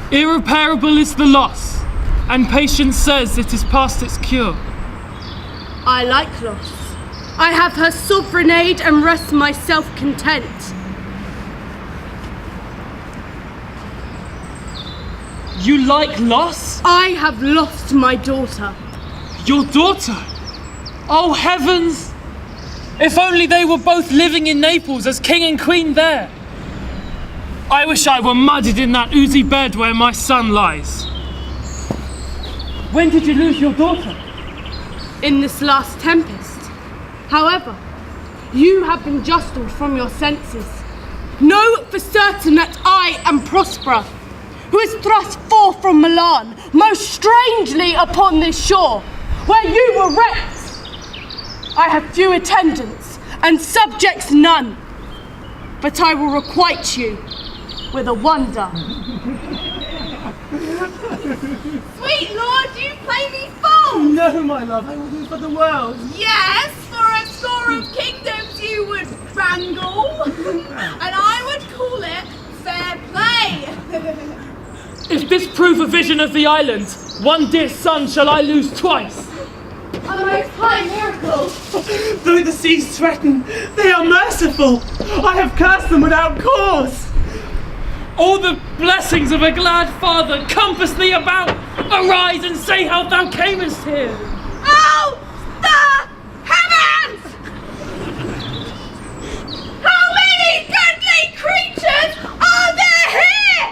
irreparable is the loss, and patience says it is past its cure. I like loss. I have her sovereign aid and rest myself content. You like loss? I have lost my daughter. Your daughter? Oh heavens! If only they were both living in Naples as king and queen there. I wish I were muddied in that oozy bed where my son lies. When did you lose your daughter? In this last tempest. However, you have been justled from your senses. Know for certain that I am Prosperer, who is thrust forth from Milan, most strangely upon this shore, where you were wrecked. I have few attendants, and subjects none, but I will requite you with a wonder. Sweet lord, you play me false! No, my love, I will do for the world. Yes, for a score of kingdoms you would wrangle, and I would call it fair play. If this prove a vision of the island, one dear son shall I lose twice. A most high miracle. Though the seas threaten, they are merciful. I have cursed them without cause. All the blessings of a glad father compass thee about. Arise and say how thou camest here. Oh, the heavens! How many goodly creatures are there here?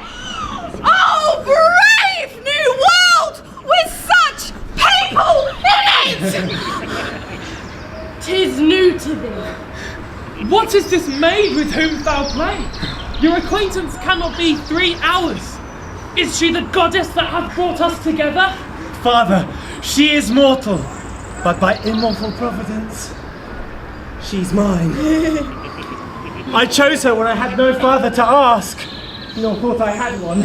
Oh, brave new world with such people in it! 'Tis new to thee. What is this maid with whom thou play? Your acquaintance cannot be 3 hours. Is she the goddess that hath brought us together? Father, she is mortal, but by immortal providence, she's mine. I chose her when I had no father to ask, nor thought I had one.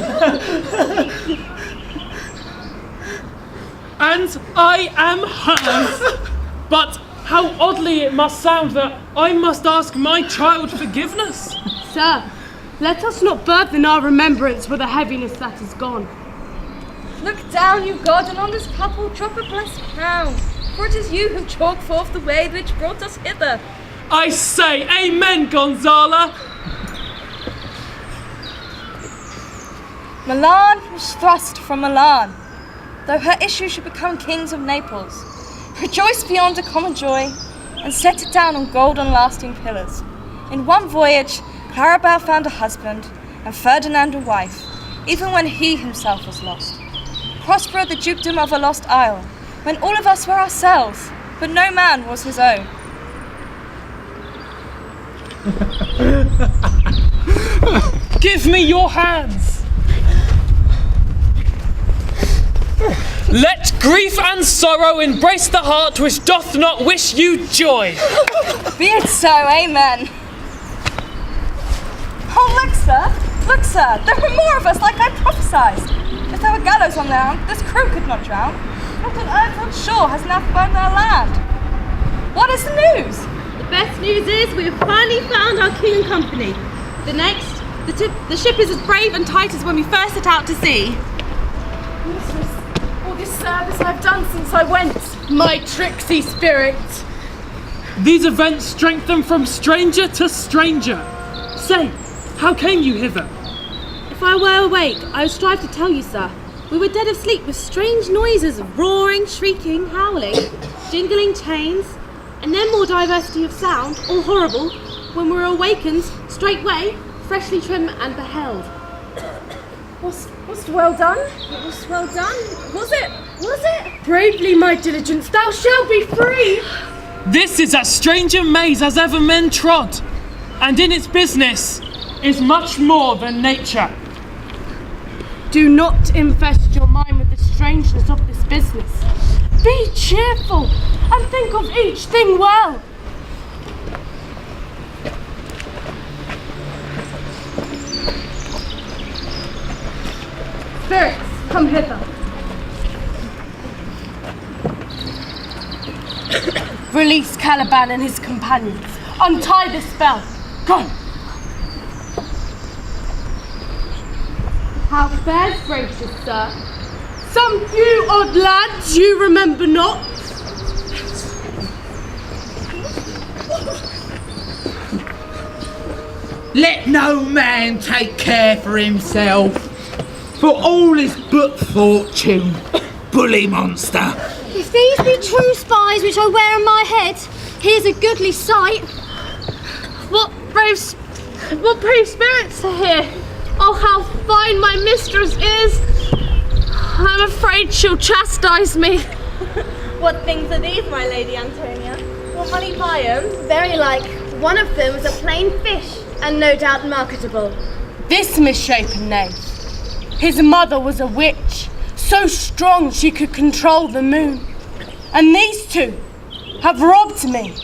And I am hers. But how oddly it must sound that I must ask my child forgiveness. Sir, let us not burden our remembrance with a heaviness that is gone. Look down, you God, and on this couple drop a blessed crown, for it is you who chalk forth the way which brought us hither. I say amen, Gonzala. Milan was thrust from Milan, though her issue should become kings of Naples. Rejoice beyond a common joy, and set it down on golden lasting pillars. In one voyage, Claribel found a husband, and Ferdinand a wife, even when he himself was lost. prosper the dukedom of a lost isle, when all of us were ourselves, but no man was his own. Give me your hands! Let grief and sorrow embrace the heart which doth not wish you joy. Be it so, amen. Oh, look, sir, there were more of us like I prophesied. If there were gallows on land, this crew could not drown. Not an earth on shore has now burned our land. What is the news? The best news is we have finally found our king and company. The next, the ship is as brave and tight as when we first set out to sea. Mistress, all this service I've done since I went. My tricksy spirit. These events strengthen from stranger to stranger. Say, how came you hither? If I were awake, I would strive to tell you, sir. We were dead of sleep with strange noises of roaring, shrieking, howling, jingling chains, and then more diversity of sound, all horrible, when we were awakened, straightway, freshly trim and beheld. Was well done? It was well done. Was it? Was it? Bravely, my diligence, thou shalt be free. This is as strange a maze as ever men trod, and in its business is much more than nature. Do not infest your mind with the strangeness of this business. Be cheerful and think of each thing well. Spirits, come hither. Release Caliban and his companions. Untie this spell. Go. How fares gracious, sir? Some few odd lads you remember not. Let no man take care for himself, for all is but fortune, bully monster. If these be true spies which I wear on my head, here's a goodly sight. What brave spirits are here! Oh, how fine my mistress is! I'm afraid she'll chastise me. What things are these, my lady Antonia? Will money buy 'em? Very like. One of them is a plain fish, and no doubt marketable. This misshapen knave. His mother was a witch, so strong she could control the moon. And these two have robbed me.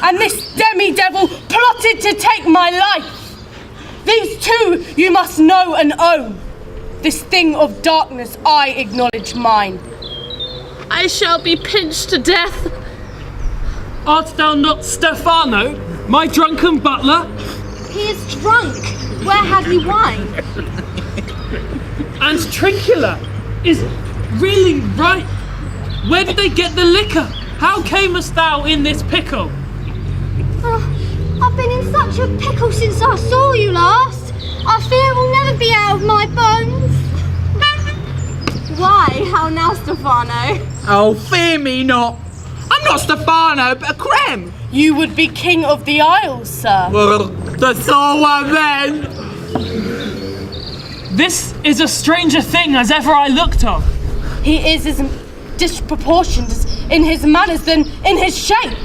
And this demi-devil plotted to take my life. These two you must know and own. This thing of darkness I acknowledge mine. I shall be pinched to death. Art thou not Stefano, my drunken butler? He is drunk. Where had he wine? And Trincula is really right. Where did they get the liquor? How camest thou in this pickle? I've been in such a pickle since I saw you last. I fear we'll never be out of my bones. Why? How now, Stefano? Oh, fear me not. I'm not Stefano, but a creme. You would be king of the Isles, sir. Well, that's all one then. This is a stranger thing as ever I looked on. He is as disproportioned in his manners than in his shape.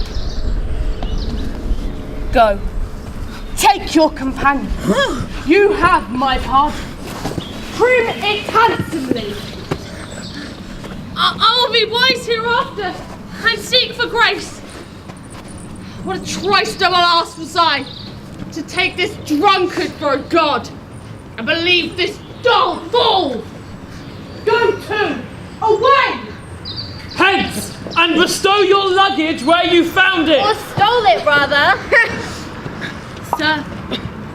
Go. Take your companion. You have my pardon. Trim it handsomely. I will be wise hereafter and seek for grace. What a tryst of a lass was I, to take this drunkard for a god and believe this dull fool. Go to! Away! Hence, and bestow your luggage where you found it. Or stole it, rather. Sir,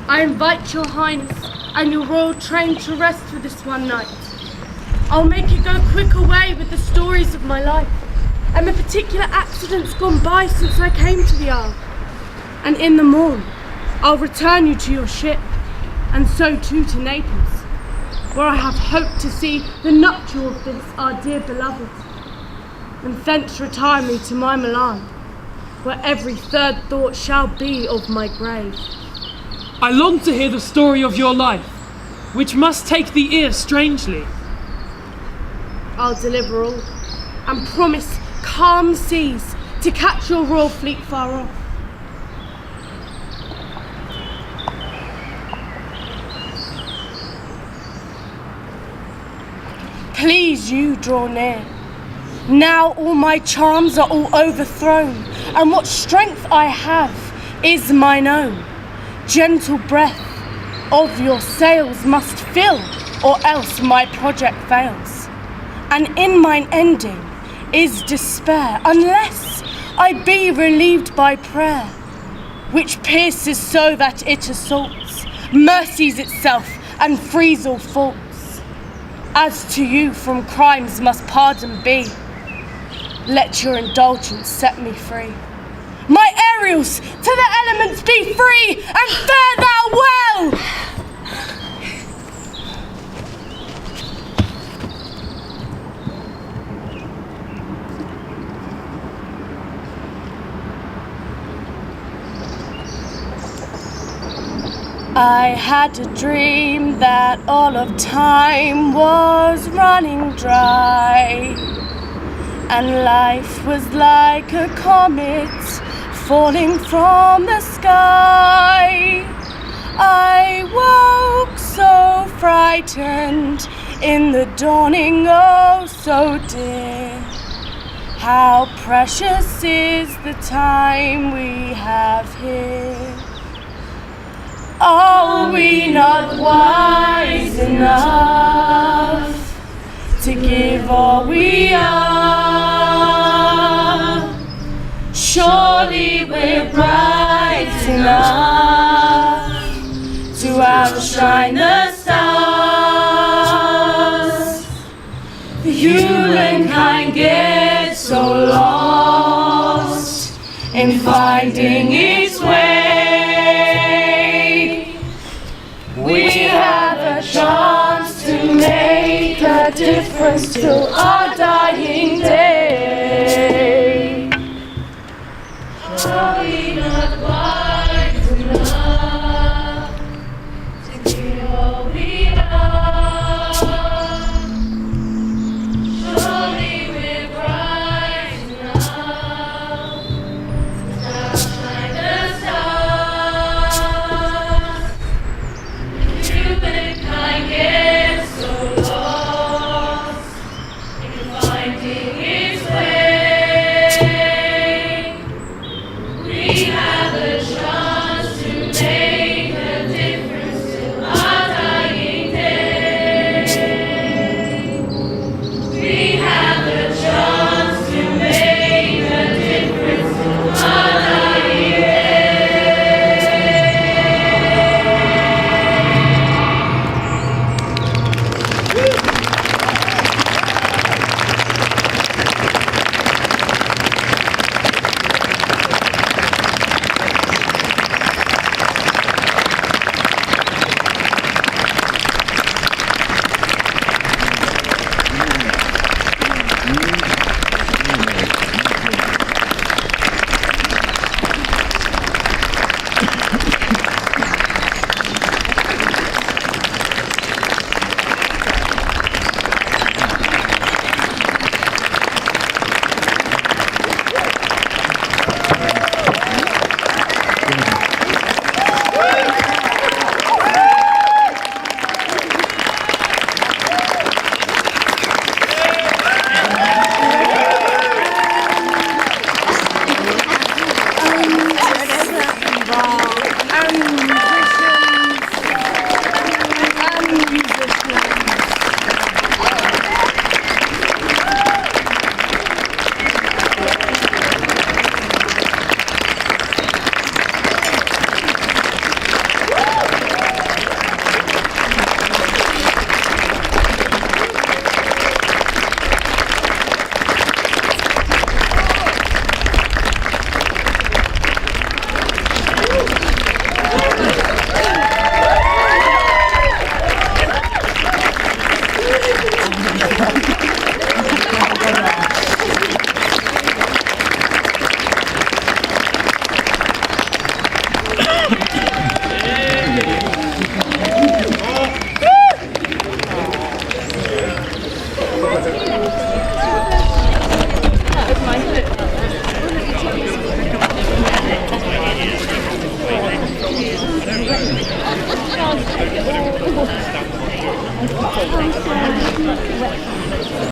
I invite your highness and your royal train to rest for this one night. I'll make you go quick away with the stories of my life and the particular accidents gone by since I came to the Isle. And in the morn, I'll return you to your ship, and so too to Naples, where I have hoped to see the nuptial of this our dear beloved, and thence retire me to my Milan, where every third thought shall be of my grave. I long to hear the story of your life, which must take the ear strangely. I'll deliver all, and promise calm seas to catch your royal fleet far off. Please you draw near. Now all my charms are all overthrown, and what strength I have is mine own. Gentle breath of your sails must fill, or else my project fails. And in mine ending is despair, unless I be relieved by prayer, which pierces so that it assaults, mercies itself, and frees all faults. As to you from crimes must pardon be, let your indulgence set me free. My aerials, to the elements be free, and fare thou well! I had a dream that all of time was running dry, and life was like a comet falling from the sky. I woke so frightened in the dawning, oh so dear. How precious is the time we have here. Are we not wise enough to give all we are? Surely we're bright enough to outshine the stars. The humankind gets so lost in finding its way. We have a chance to make a difference till our dying day. Are we not wise enough to give all we are? Surely we're bright enough to outshine the stars. Humankind gets so lost in finding its